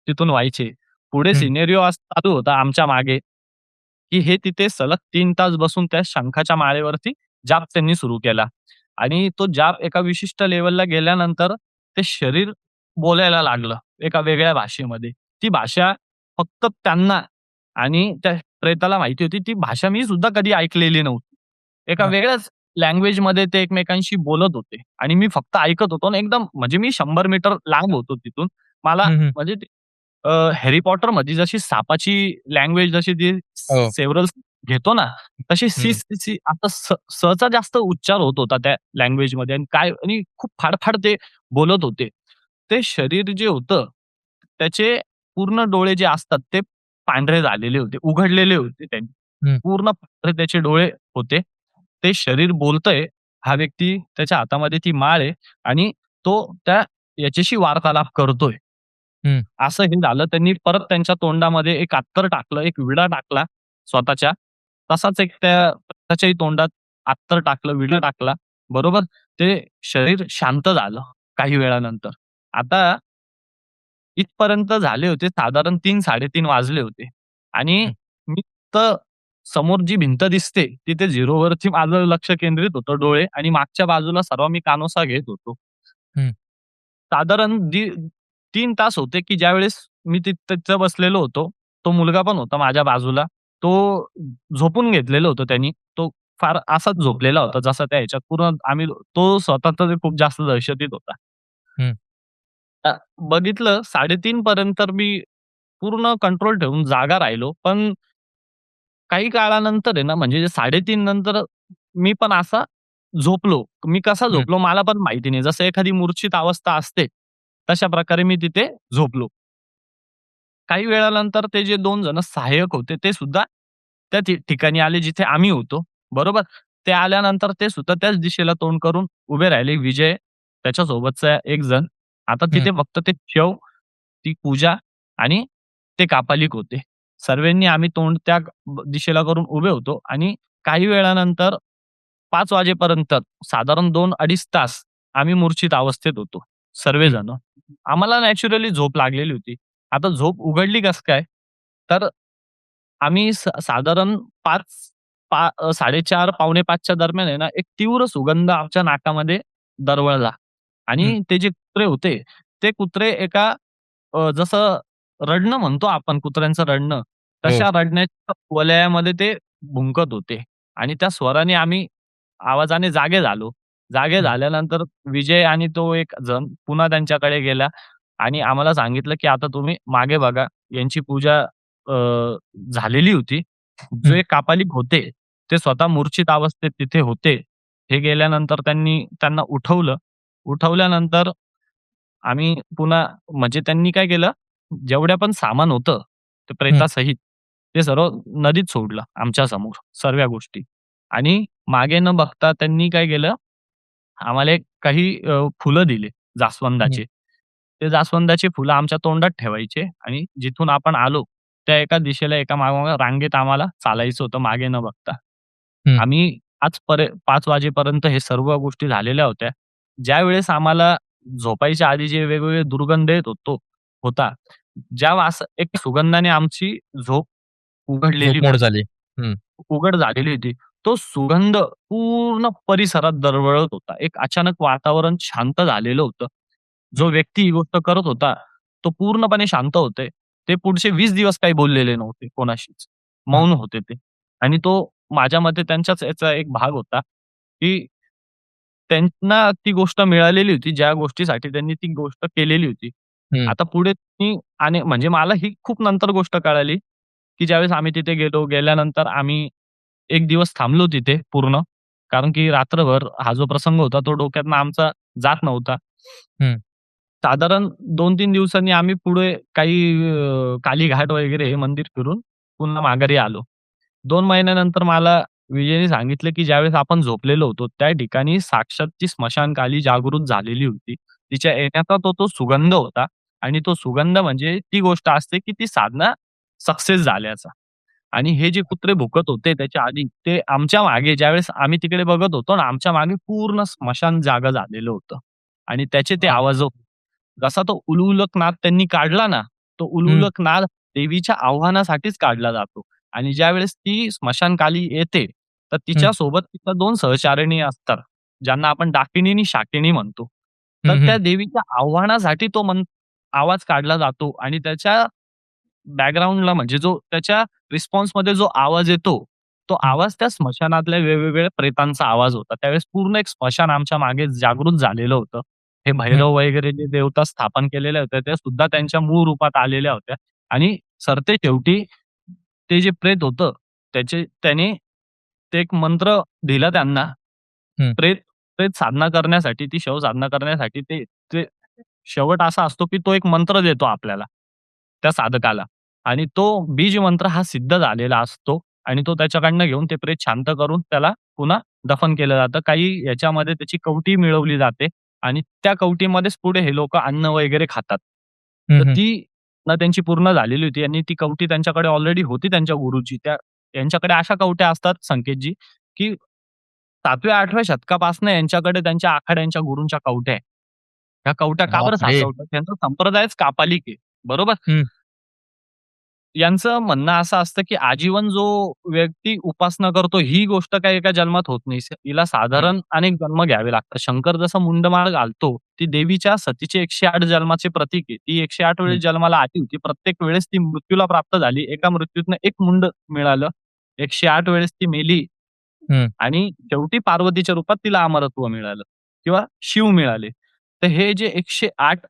तिथून व्हायची. पुढे हं. सिनेरिओ असा चालू होता आमच्या मागे, की हे तिथे सलग 3 तास बसून त्या शंखाच्या माळेवरती जाप त्यांनी सुरू केला. आणि तो जाप एका विशिष्ट लेव्हलला गेल्यानंतर ते शरीर बोलायला लागलं एका वेगळ्या भाषेमध्ये. ती भाषा फक्त त्यांना आणि त्या प्रेताला माहिती होती. ती भाषा मी सुद्धा कधी ऐकलेली नव्हती. एका हां. वेगळ्याच लँग्वेजमध्ये ते एकमेकांशी बोलत होते आणि मी फक्त ऐकत होतो आणि एकदम म्हणजे मी 100 मीटर लांब होतो तिथून. मला हं, हं. म्हणजे हॅरी पॉटरमध्ये जशी सापाची लँग्वेज जशी ती हो. सेव्हरल घेतो ना, तशी सी हं. सी सी आता सचा जास्त उच्चार होत होता त्या लँग्वेजमध्ये आणि काय आणि खूप फाड-फाड ते बोलत होते. ते शरीर जे होतं, त्याचे पूर्ण डोळे जे असतात ते पांढरे झालेले होते, उघडलेले होते त्यांनी. हं. पूर्ण पांढरे त्याचे डोळे होते. ते शरीर बोलतंय, हा व्यक्ती त्याच्या हातामध्ये ती माळ आहे आणि तो त्या याच्याशी वार्तालाप करतोय. हं. असं हे झालं. त्यांनी परत त्यांच्या तोंडामध्ये एक अत्तर टाकलं, एक विडा टाकला स्वतःच्या. तसाच एक त्याच्याही तोंडात अत्तर टाकलं, विडा टाकला. बरोबर. ते शरीर शांत झालं काही वेळानंतर आता इथपर्यंत झाले होते साधारण 3-3:30 वाजले होते आणि हं, मी तर समोर जी भिंत दिसते तिथे 0वरती माझं लक्ष केंद्रित होतं डोळे आणि मागच्या बाजूला सर्व मी कानोसा घेत होतो. हं, साधारण 3 तास होते, की ज्यावेळेस मी तिथं बसलेलो होतो. तो मुलगा पण होता माझ्या बाजूला. तो झोपून घेतलेलं होतं त्यांनी. तो फार असाच झोपलेला होता जसा त्या ह्याच्यात पूर्ण आम्ही तो स्वतः तर खूप जास्त दहशतीत होता. हं, अ, बघितलं 3:30 पर्यंत मी पूर्ण कंट्रोल ठेवून जागा राहिलो. पण काही काळानंतर आहे ना, म्हणजे 3:30 नंतर मी पण असा झोपलो. मी कसा हं, झोपलो मला पण माहिती नाही. जसं एखादी मूर्छित अवस्था असते, तशा प्रकारे मी तिथे झोपलो. काही वेळानंतर ते जे 2 जण सहाय्यक होते, ते सुद्धा त्या ठिकाणी आले जिथे आम्ही होतो, बरोबर. ते आल्यानंतर ते सुद्धा त्याच दिशेला तोंड करून उभे राहिले. विजय, त्याच्यासोबतचा एक जण. आता हं, तिथे फक्त ते शव, ती पूजा आणि ते कापालिक होते. सर्वांनी आम्ही तोंड त्या दिशेला करून उभे होतो आणि काही वेळानंतर 5 वाजेपर्यंत साधारण 2-2.5 तास आम्ही मूर्छित अवस्थेत होतो, हं, सर्वजण. आम्हाला नॅचरली झोप लागलेली होती. आता झोप उघडली कसं काय? तर आम्ही साधारण 4:30 पावणे 5च्या दरम्यान आहे ना, एक तीव्र सुगंध आमच्या नाकामध्ये दरवळला हं. आणि ते जे कुत्रे होते, ते कुत्रे एका जसं रडणं म्हणतो आपण कुत्र्यांचं रडणं, हो. तशा रडण्याच्या वलयामध्ये ते भुंकत होते आणि त्या स्वराने आम्ही आवाजाने जागे झालो. जागे हं, झाल्यानंतर विजय आणि तो एक जण पुन्हा त्यांच्याकडे गेला आणि आम्हाला सांगितलं, की "आता तुम्ही मागे बघा." यांची पूजा अ, झालेली होती. जे हं, कापालिक होते, ते स्वतः मूर्छित अवस्थेत तिथे होते. हे गेल्यानंतर त्यांना उठवलं. उठवल्यानंतर आम्ही पुन्हा म्हणजे त्यांनी काय केलं, जेवढं पण सामान होतं, ते हं, प्रेतासहित ते सर्व नदीत सोडलं आमच्या समोर सर्व्या गोष्टी. आणि मागे न बघता त्यांनी काय केलं, आम्हाला एक काही फुलं दिले हं, जास्वंदाचे. ते जास्वंदाची फुलं आमच्या तोंडात ठेवायचे आणि जिथून आपण आलो, त्या एका दिशेला एका मागोमाग रांगेत आम्हाला चालायचं होतं मागे न बघता. हं, आम्ही 5 वाजेपर्यंत हे सर्व गोष्टी झालेल्या होत्या. ज्यावेळेस आम्हाला झोपायच्या आधी जे वेगवेगळे दुर्गंध येत होता, ज्या एक सुगंधाने आमची झोप उघडलेली झोपमोड होती. झाली. हं, उघड झालेली होती. तो सुगंध पूर्ण परिसरात दरवळत होता. एक अचानक वातावरण शांत झालेलं होतं. जो हं, व्यक्ती ही गोष्ट करत होता, तो पूर्णपणे शांत होते. ते पुढचे 20 दिवस काही बोललेले नव्हते कोणाशीच. हं, मौन होते ते. आणि तो माझ्या मते त्यांच्याच याचा एक भाग होता, की त्यांना ती गोष्ट मिळालेली होती, ज्या गोष्टीसाठी त्यांनी ती गोष्ट केलेली होती. हं, आता पुढे ती आणि म्हणजे मला ही खूप नंतर गोष्ट कळाली, की ज्यावेळेस आम्ही तिथे गेलो. गेल्यानंतर आम्ही 1 दिवस थांबलो तिथे पूर्ण. कारण की रात्रभर हा जो प्रसंग होता, तो डोक्यातनं आमचा जात नव्हता. हं, साधारण 2-3 दिवसांनी आम्ही पुढे काही कालीघाट वगैरे हे मंदिर फिरून पुन्हा माघारी आलो. 2 महिन्यानंतर मला विजयने सांगितलं, की ज्यावेळेस आपण झोपलेलो होतो, त्या ठिकाणी साक्षात ती स्मशानकाली जागृत झालेली होती. तिच्या येण्याचा तो सुगंध होता आणि तो सुगंध म्हणजे ती गोष्ट असते, की ती साधना सक्सेस झाल्याचा. आणि हे जे कुत्रे भुकत होते त्याच्या आधी, ते आमच्या मागे ज्यावेळेस आम्ही तिकडे बघत होतो ना, आमच्या मागे पूर्ण स्मशान जागा झालेलं होतं. आणि त्याचे ते हां, आवाज जसा तो उलुलक नाद त्यांनी काढला ना, तो हं, उलुलक नाद देवीच्या आव्हानासाठीच काढला जातो. आणि ज्यावेळेस ती स्मशानकाली येते, तर हं, तिच्यासोबत तिच्या 2 सहचारिणी असतात, ज्यांना आपण डाकिणी आणि शाकिनी म्हणतो. तर हं, त्या हं, देवीच्या आव्हानासाठी तो आवाज काढला जातो आणि त्याच्या बॅकग्राऊंडला म्हणजे जो त्याच्या रिस्पॉन्समध्ये जो आवाज येतो, तो हं, आवाज त्या स्मशानातल्या वेगवेगळ्या प्रेतांचा आवाज होता. त्यावेळेस पूर्ण एक स्मशान आमच्या मागे जागृत झालेलं होतं. हे हं. भैरव वगैरे जे देवता स्थापन केलेल्या होत्या, त्या सुद्धा त्यांच्या मूळ रूपात आलेल्या होत्या आणि सरतेशेवटी ते जे प्रेत होतं, त्याने ते एक मंत्र दिला त्यांना. हं. प्रेत प्रेत साधना करण्यासाठी, ती शव साधना करण्यासाठी ते ते शेवट असा असतो, की तो एक मंत्र देतो आपल्याला, त्या साधकाला आणि तो बीज मंत्र हा सिद्ध झालेला असतो आणि तो त्याच्याकडनं घेऊन ते प्रेत शांत करून त्याला पुन्हा दफन केलं जातं. काही याच्यामध्ये त्याची कवटी मिळवली जाते आणि त्या कवटीमध्येच पुढे हे लोकं अन्न वगैरे खातात. हं, तर हं. ती ना त्यांची पूर्ण झालेली होती आणि ती कवटी त्यांच्याकडे ऑलरेडी होती त्यांच्या गुरुची. यांच्याकडे अशा कवट्या असतात संकेतजी, की 7व्या-8व्या शतकापासून यांच्याकडे त्यांच्या आखाड्यांच्या गुरूंच्या कवट्या आहे. ह्या कवट्या का बरं बापरे! साचवतात? त्यांचा संप्रदायच कापालिक आहे. बरोबर? हं, यांचं म्हणणं असं असतं, की आजीवन जो व्यक्ती उपासना करतो, ही गोष्ट काही एका जन्मात होत नाही. हिला हं, साधारण अनेक जन्म घ्यावे लागतात. शंकर जसं मुंडमाळ घालतो, ती देवीच्या सतीचे 108 जन्माचे प्रतीक आहे. ती 108 हं. वेळेस जन्माला आली होती. प्रत्येक वेळेस ती मृत्यूला प्राप्त झाली. एका मृत्यूतनं एक मुंड मिळालं. 108 वेळेस ती मेली हं, आणि शेवटी पार्वतीच्या रूपात तिला अमरत्व मिळालं किंवा शिव मिळाले. तर हे जे 108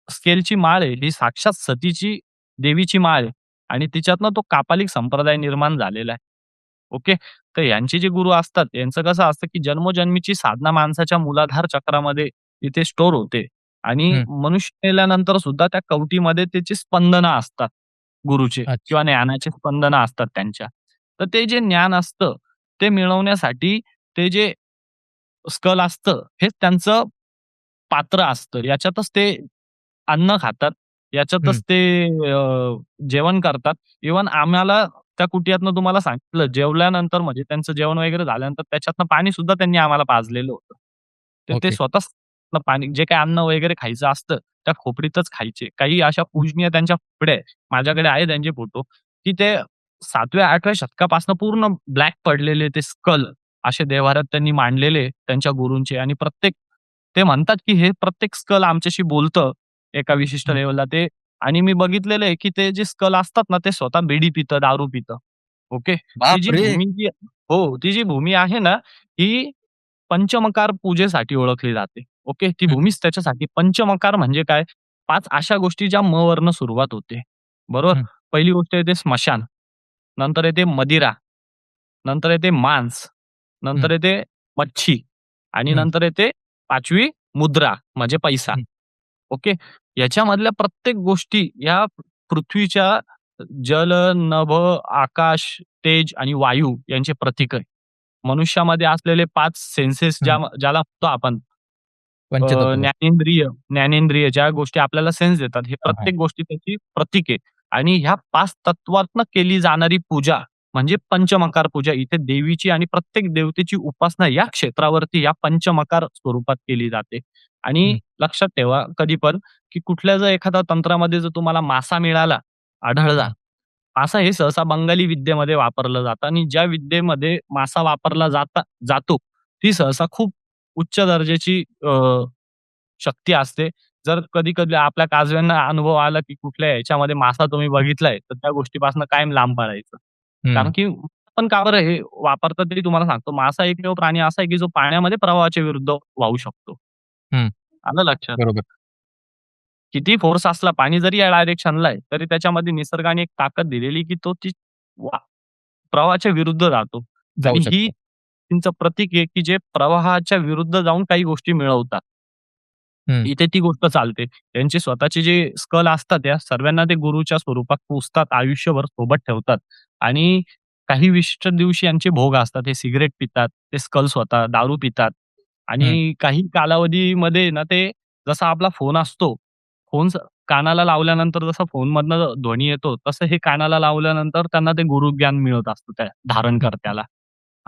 स्केलची माळ आहे, ही साक्षात सतीची देवीची माळ आहे आणि तिच्यातनं तो कापालिक संप्रदाय निर्माण झालेला आहे. ओके. तर यांचे जे गुरु असतात, यांचं कसं असतं, की जन्मोजन्मीची साधना माणसाच्या मूलाधार चक्रामध्ये तिथे स्टोअर होते आणि हं. मनुष्य मेल्यानंतर सुद्धा त्या कवटीमध्ये त्याची स्पंदनं असतात गुरुचे अच्छा. किंवा ज्ञानाची स्पंदनं असतात त्यांच्या. तर ते जे ज्ञान असतं, ते मिळवण्यासाठी ते जे स्कल असतं, हेच त्यांचं पात्र असतं. याच्यातच ते अन्न खातात. याच्यातच हं, ते जेवण करतात. इव्हन आम्हाला त्या कुटियातनं तुम्हाला सांगितलं, जेवल्यानंतर म्हणजे त्यांचं जेवण वगैरे झाल्यानंतर त्याच्यातनं पाणी सुद्धा त्यांनी आम्हाला पाजलेलं होतं. तर ते ओके. स्वतःच पाणी जे काही अन्न वगैरे खायचं असतं, त्या खोपडीतच खायचे. काही अशा पूजनीय त्यांच्या खोपड्या आहे. माझ्याकडे आहे त्यांचे फोटो, की ते 7व्या-8व्या शतकापासून पूर्ण ब्लॅक पडलेले ते स्कल असे देव्हाऱ्यात त्यांनी मांडलेले त्यांच्या गुरूंचे आणि प्रत्येक ते म्हणतात, की हे प्रत्येक स्कल आमच्याशी बोलतं एका विशिष्ट हं. लेव्हलला ते आणि मी बघितलेलं आहे, की ते जे स्कल असतात ना, ते स्वतः बिडी पितं, दारू पितं. ओके. ती जी बापरे! भूमी जी हो, ती जी भूमी आहे ना, ही पंचमकार पूजेसाठी ओळखली जाते. ओके. ती हं, भूमीच त्याच्यासाठी पंचमकार म्हणजे काय? 5 अशा गोष्टी ज्या म वरनं सुरुवात होते. बरोबर? हं, पहिली गोष्ट येते स्मशान, नंतर येते मदिरा, नंतर येते मांस, हं, नंतर येते मच्छी आणि हं, नंतर येते 5वी मुद्रा म्हणजे पैसा. हं, ओके. याच्यामधल्या प्रत्येक गोष्टी या पृथ्वीच्या जल, नभ, आकाश, तेज आणि वायू यांचे प्रतीक आहे. मनुष्यामध्ये असलेले 5 सेन्सेस हं. ज्याला म्हणतो आपण पंचतत्व. ज्ञानेंद्रिय ज्या गोष्टी आपल्याला सेन्स देतात, हे हां, हां. प्रत्येक गोष्टी त्याची प्रतीक आहे. आणि ह्या 5 तत्वातनं केली जाणारी पूजा म्हणजे पंचमकार पूजा. इथे देवीची आणि प्रत्येक देवतेची उपासना या क्षेत्रावरती या पंचमकार स्वरूपात केली जाते. आणि हं, लक्षात ठेवा कधी पण, की कुठल्या जर एखाद्या तंत्रामध्ये जर तुम्हाला मासा मिळाला, आढळला, हं, मासा हे सहसा बंगाली विद्येमध्ये वापरलं जातं आणि ज्या विद्येमध्ये मासा वापरला जातो, ती सहसा खूप उच्च दर्जाची शक्ती असते. जर कधी-कधी आपल्या काजव्यांना अनुभव आला, की कुठल्या ह्याच्यामध्ये मासा तुम्ही बघितलाय, तर त्या गोष्टीपासून कायम लांब पळायचं. कारण हं. की पण का बरं हे वापरतात ते तुम्हाला सांगतो. मासा एकमेव प्राणी असा आहे, की जो पाण्यामध्ये प्रवाहाच्या विरुद्ध वाहू शकतो. हं. आलं लक्षात? बरोबर. कितीही फोर्स असला, पाणी जरी या डायरेक्शनला आहे, तरी त्याच्यामध्ये निसर्गाने एक ताकद दिलेली, की तो ती वा प्रवाहाच्या विरुद्ध जातो. जाऊ आणि ही शकतो. त्यांचं प्रतीक आहे, की जे प्रवाहाच्या विरुद्ध जाऊन काही गोष्टी मिळवतात. हं, इथे ती गोष्ट चालते. त्यांचे स्वतःचे जे स्कल असतात, या सर्वांना ते गुरुच्या स्वरूपात पोसतात, आयुष्यभर सोबत ठेवतात आणि काही विशिष्ट दिवशी यांचे भोग असतात. हे सिगारेट पितात, ते स्कल स्वतः दारू पितात हं, आणि काही कालावधीमध्ये ना ते जसा आपला फोन असतो, फोन कानाला लावल्यानंतर जसा फोनमधनं ध्वनी येतो, तसं हे कानाला लावल्यानंतर त्यांना ते गुरुज्ञान मिळत असतं त्या हं, धारणकर्त्याला.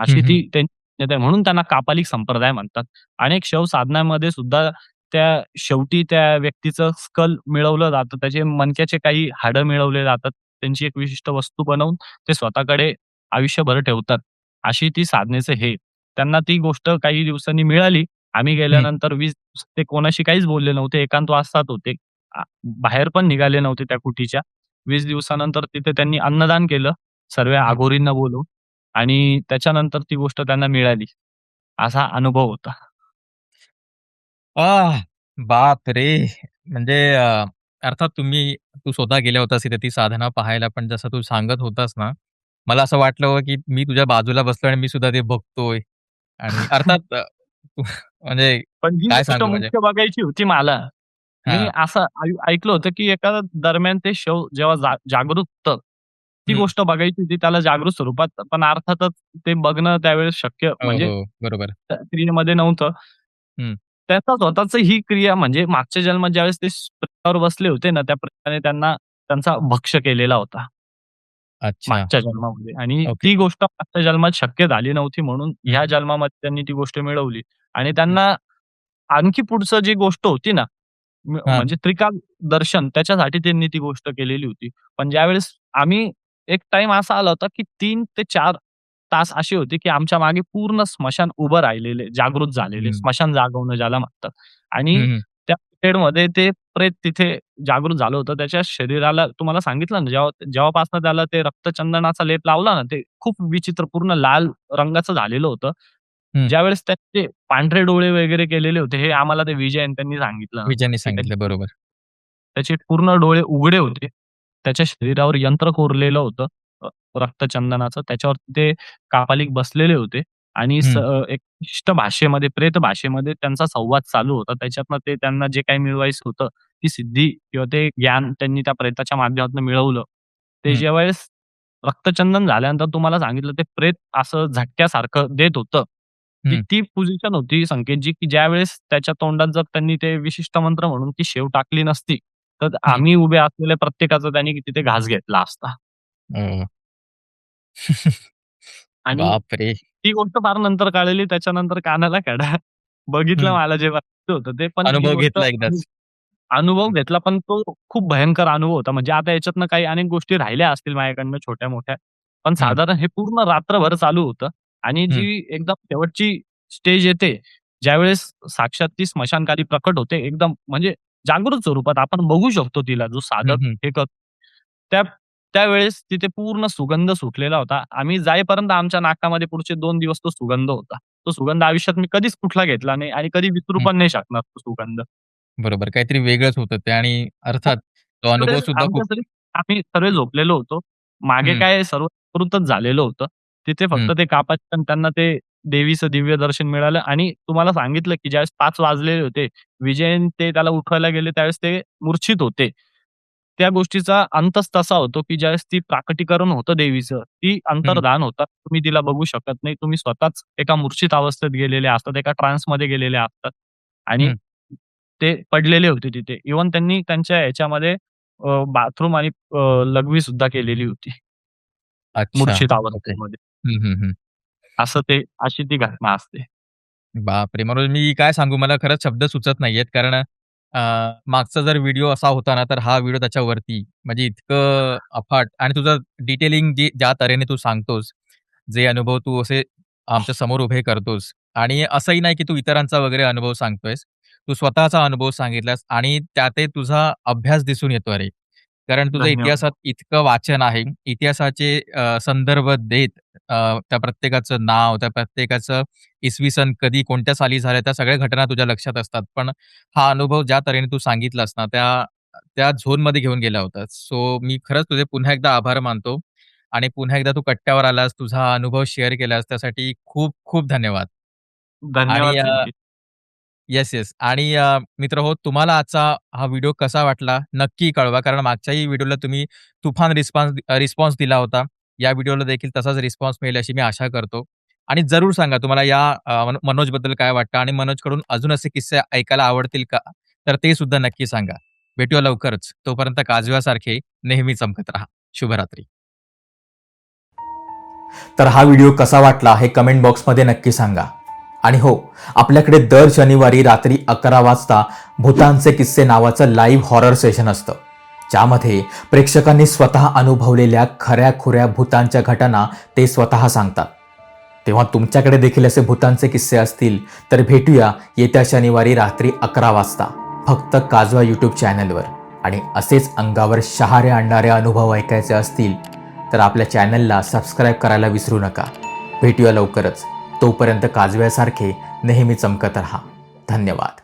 हं, अशी हं, ती त्यांची म्हणून त्यांना कापालिक संप्रदाय म्हणतात. अनेक शव साधनांमध्ये सुद्धा त्या शेवटी त्या व्यक्तीचं स्कल मिळवलं जातं. त्याचे मणक्याचे काही हाडं मिळवले जातात. त्यांची एक विशिष्ट वस्तू बनवून ते स्वतःकडे आयुष्यभर ठेवतात. अशी ती साधनेचं हे. त्यांना ती गोष्ट काही दिवसांनी मिळाली. आम्ही हं, गेल्यानंतर 20 ते कोणाशी काहीच बोलले नव्हते. एकांतवासात होते. आ, बाहेर पण निघाले नव्हते त्या कुटीच्या. 20 दिवसानंतर तिथे त्यांनी अन्नदान केलं, सर्व हं. अघोरींना बोलावून आणि त्याच्यानंतर ती गोष्ट त्यांना मिळाली. असा अनुभव होता. आह! बापरे! म्हणजे अर्थात तू स्वतः गेला होतास तिथे ती साधना पाहायला, पण जसं तू सांगत होतास ना, मला असं वाटलं की मी तुझ्या बाजूला बसलोय आणि मी सुद्धा ते बघतोय आणि अर्थात म्हणजे पण ही काय गोष्ट सांगू म्हणजे मुख्य बघायची होती मला. मी हां. असं ऐकलं होतं, की एका दरम्यान ते शव जेव्हा जागृत होतं, ती हं. गोष्ट बघायची होती त्याला जागृत स्वरूपात. पण अर्थातच ते बघणं त्यावेळेस शक्य हो, म्हणजे हो. बरोबर. त्या क्रियेमध्ये नव्हतं. हं. त्याचा स्वतःच ही क्रिया म्हणजे मागच्या जन्मात ज्यावेळेस ते प्रेतावर बसले होते ना, त्या प्रेताने त्यांना त्यांचा भक्ष केलेला होता. अच्छा. मागच्या जन्मामध्ये आणि ओके. ती गोष्ट मागच्या जन्मात शक्य झाली नव्हती म्हणून हं, ह्या जन्मामध्ये त्यांनी ती गोष्ट मिळवली आणि हं, त्यांना आणखी पुढचं जी गोष्ट होती ना, हां. म्हणजे त्रिकाल दर्शन त्याच्यासाठी त्यांनी ती गोष्ट केलेली होती. पण ज्यावेळेस आम्ही एक टाईम असा आला होता, की 3 ते 4 तास असे होते, की आमच्या मागे पूर्ण स्मशान उभं राहिलेले, जागृत झालेले, हं. स्मशान जागवणं ज्याला म्हणतात. हं, आणि हं. त्या पिरियडमध्ये ते प्रेत तिथे जागृत झालं होतं. त्याच्या शरीराला तुम्हाला सांगितलं ना, जेव्हापासनं त्याला ते रक्तचंदनाचा लेप लावला ना, ते खूप विचित्र पूर्ण लाल रंगाचं झालेलं होतं. हं. ज्यावेळेस त्याचे पांढरे डोळे वगैरे केलेले होते, हे आम्हाला ते विजयन त्यांनी सांगितलं नंतर, विजयने की सांगितलं. बरोबर. त्याचे पूर्ण डोळे उघडे होते. त्याच्या शरीरावर यंत्र कोरलेलं होतं अ, रक्तचंदनाचं. त्याच्यावरती ते कापालिक बसलेले होते आणि हं. एक विशिष्ट भाषेमध्ये, प्रेत भाषेमध्ये त्यांचा संवाद चालू होता. त्याच्यातनं ते त्यांना जे काही मिळवायचं होतं, ती सिद्धी किंवा ते ज्ञान त्यांनी त्या प्रेताच्या माध्यमातून मिळवलं. ते हं. ज्यावेळेस रक्तचंदन झाल्यानंतर तुम्हाला सांगितलं ते प्रेत असं झटक्यासारखं देत होतं. हं. ती पोझिशन होती संकेतजी, की ज्यावेळेस त्याच्या तोंडात जर त्यांनी ते विशिष्ट मंत्र म्हणून ती शेव टाकली नसती, तर हं. आम्ही उभे असलेल्या प्रत्येकाचा त्यांनी तिथे घास घेतला असता. अ, आणि बापरे! ती गोष्ट फार नंतर कळाली. त्याच्यानंतर कानाला खडा बघितलं हं. मला जेव्हा होतं ते. पण ही अनुभव गोष्ट घेतला एकदाच. अनुभव हं. घेतला, पण तो खूप भयंकर अनुभव होता. म्हणजे आता याच्यातनं काही अनेक गोष्टी राहिल्या असतील माझ्याकडनं छोट्या-मोठ्या. पण हं. साधारण हे पूर्ण रात्रभर चालू होतं आणि हं. जी एकदम शेवटची स्टेज येते, ज्यावेळेस साक्षात ती स्मशानकाली प्रकट होते, एकदम म्हणजे जागृत स्वरूपात आपण बघू शकतो तिला, जो हं, साधक हं. हे करतो. त्या त्यावेळेस तिथे पूर्ण सुगंध सुटलेला होता. आम्ही जाईपर्यंत आमच्या नाकामध्ये पुढचे 2 दिवस तो सुगंध होता. तो सुगंध आयुष्यात मी कधीच कुठला घेतला नाही आणि कधी विसरू हं. पण नाही शकणार तो सुगंध. बरोबर. काहीतरी वेगळंच होतं ते आणि हो. अर्थात तो अनुभव त्यावेळेस सुद्धा खूप आम्ही सर्व झोपलेलो होतो. मागे हं. काय सर्व सुखरूपच झालेलं होतं. तिथे हं. फक्त ते कापाचे आणि त्यांना ते देवीचं दिव्य दर्शन मिळालं आणि तुम्हाला सांगितलं, की ज्यावेळेस 5 वाजलेले होते, विजयन ते त्याला उठवायला गेले त्यावेळेस ते मूर्छित होते. त्या गोष्टीचा अंतच तसा होतो, की ज्यावेळेस ती प्राकटीकरण होतं देवीचं, ती हं. अंतर्धान होतात. तुम्ही तिला बघू शकत नाही. तुम्ही स्वतःच एका मूर्छित अवस्थेत गेलेले असतात, एका ट्रान्समध्ये गेलेले असतात आणि हं. ते पडलेले होते तिथे. इव्हन त्यांनी त्यांच्या ह्याच्यामध्ये बाथरूम आणि लघवी सुद्धा केलेली होती. अच्छा. मूर्छित ओके. अवस्थेमध्ये. हं, हं, हं. अशी ती घटना असते. बापरे! म्हणून मी काय सांगू मला खरंच शब्द सुचत नाहीयेत कारण मागचा जर व्हिडिओ असा होता ना, तर हा व्हिडिओ त्याच्यावरती म्हणजे इतकं अफाट आणि तुझं डिटेलिंग ज्या तऱ्हेने तू सांगतोस, जे अनुभव तू असे आमच्या समोर उभे करतोस आणि असंही नाही की तू इतरांचा वगैरे अनुभव सांगतोयस. तू स्वतःचा अनुभव सांगितलास आणि त्यातही तुझा अभ्यास दिसून येतो अरे. कारण तुझं धन्यवाद. इतिहासात इतकं वाचन आहे. इतिहासाचे संदर्भ देत त्या प्रत्येकाचं नाव, त्या प्रत्येकाचं इसवी सन कधी, कोणत्या साली झाल्या, त्या सगळ्या घटना तुझ्या लक्षात असतात. पण हा अनुभव ज्या तऱ्हेने तू सांगितलास ना, त्या त्या झोनमध्ये घेऊन गेला होतास. सो मी खरंच तुझे पुन्हा एकदा आभार मानतो आणि पुन्हा एकदा तू कट्ट्यावर आलास, तुझा हा अनुभव शेअर केलास, त्यासाठी खूप खूप धन्यवाद. आणि धन्यवाद संकेत. Yes, yes. आणि मित्रहो तुम्हाला आजचा हा व्हिडिओ कसा वाटला नक्की कळवा. कारण मागच्याही व्हिडिओला तुम्ही तुफान रिस्पॉन्स दिला होता. या व्हिडिओला देखील तसाच रिस्पॉन्स मिळेल अशी मी आशा करतो. आणि जरूर सांगा तुम्हाला या मनोजबद्दल काय वाटतं आणि मनोजकडून अजून असे किस्से ऐकायला आवडतील का? तर ते सुद्धा नक्की सांगा. भेटूया लवकरच. तोपर्यंत काजव्यासारखे नेहमी चमकत राहा. शुभरात्री. तर हा व्हिडिओ कसा वाटला हे कमेंट बॉक्समध्ये नक्की सांगा. आणि हो, आपल्याकडे दर शनिवारी रात्री 11 वाजता भूतांचे किस्से नावाचं लाईव्ह हॉरर सेशन असतं, ज्यामध्ये प्रेक्षकांनी स्वतः अनुभवलेल्या खऱ्या-खुऱ्या भूतांच्या घटना ते स्वतः सांगतात. तेव्हा तुमच्याकडे देखील असे भूतांचे किस्से असतील तर भेटूया येत्या शनिवारी रात्री 11 वाजता फक्त काजवा यूट्यूब चॅनलवर. आणि असेच अंगावर शहारे आणणारे अनुभव ऐकायचे असतील तर आपल्या चॅनलला सबस्क्राईब करायला विसरू नका. भेटूया लवकरच. तोपर्यंत काजव्यासारखे नेहमी चमकत रहा. धन्यवाद.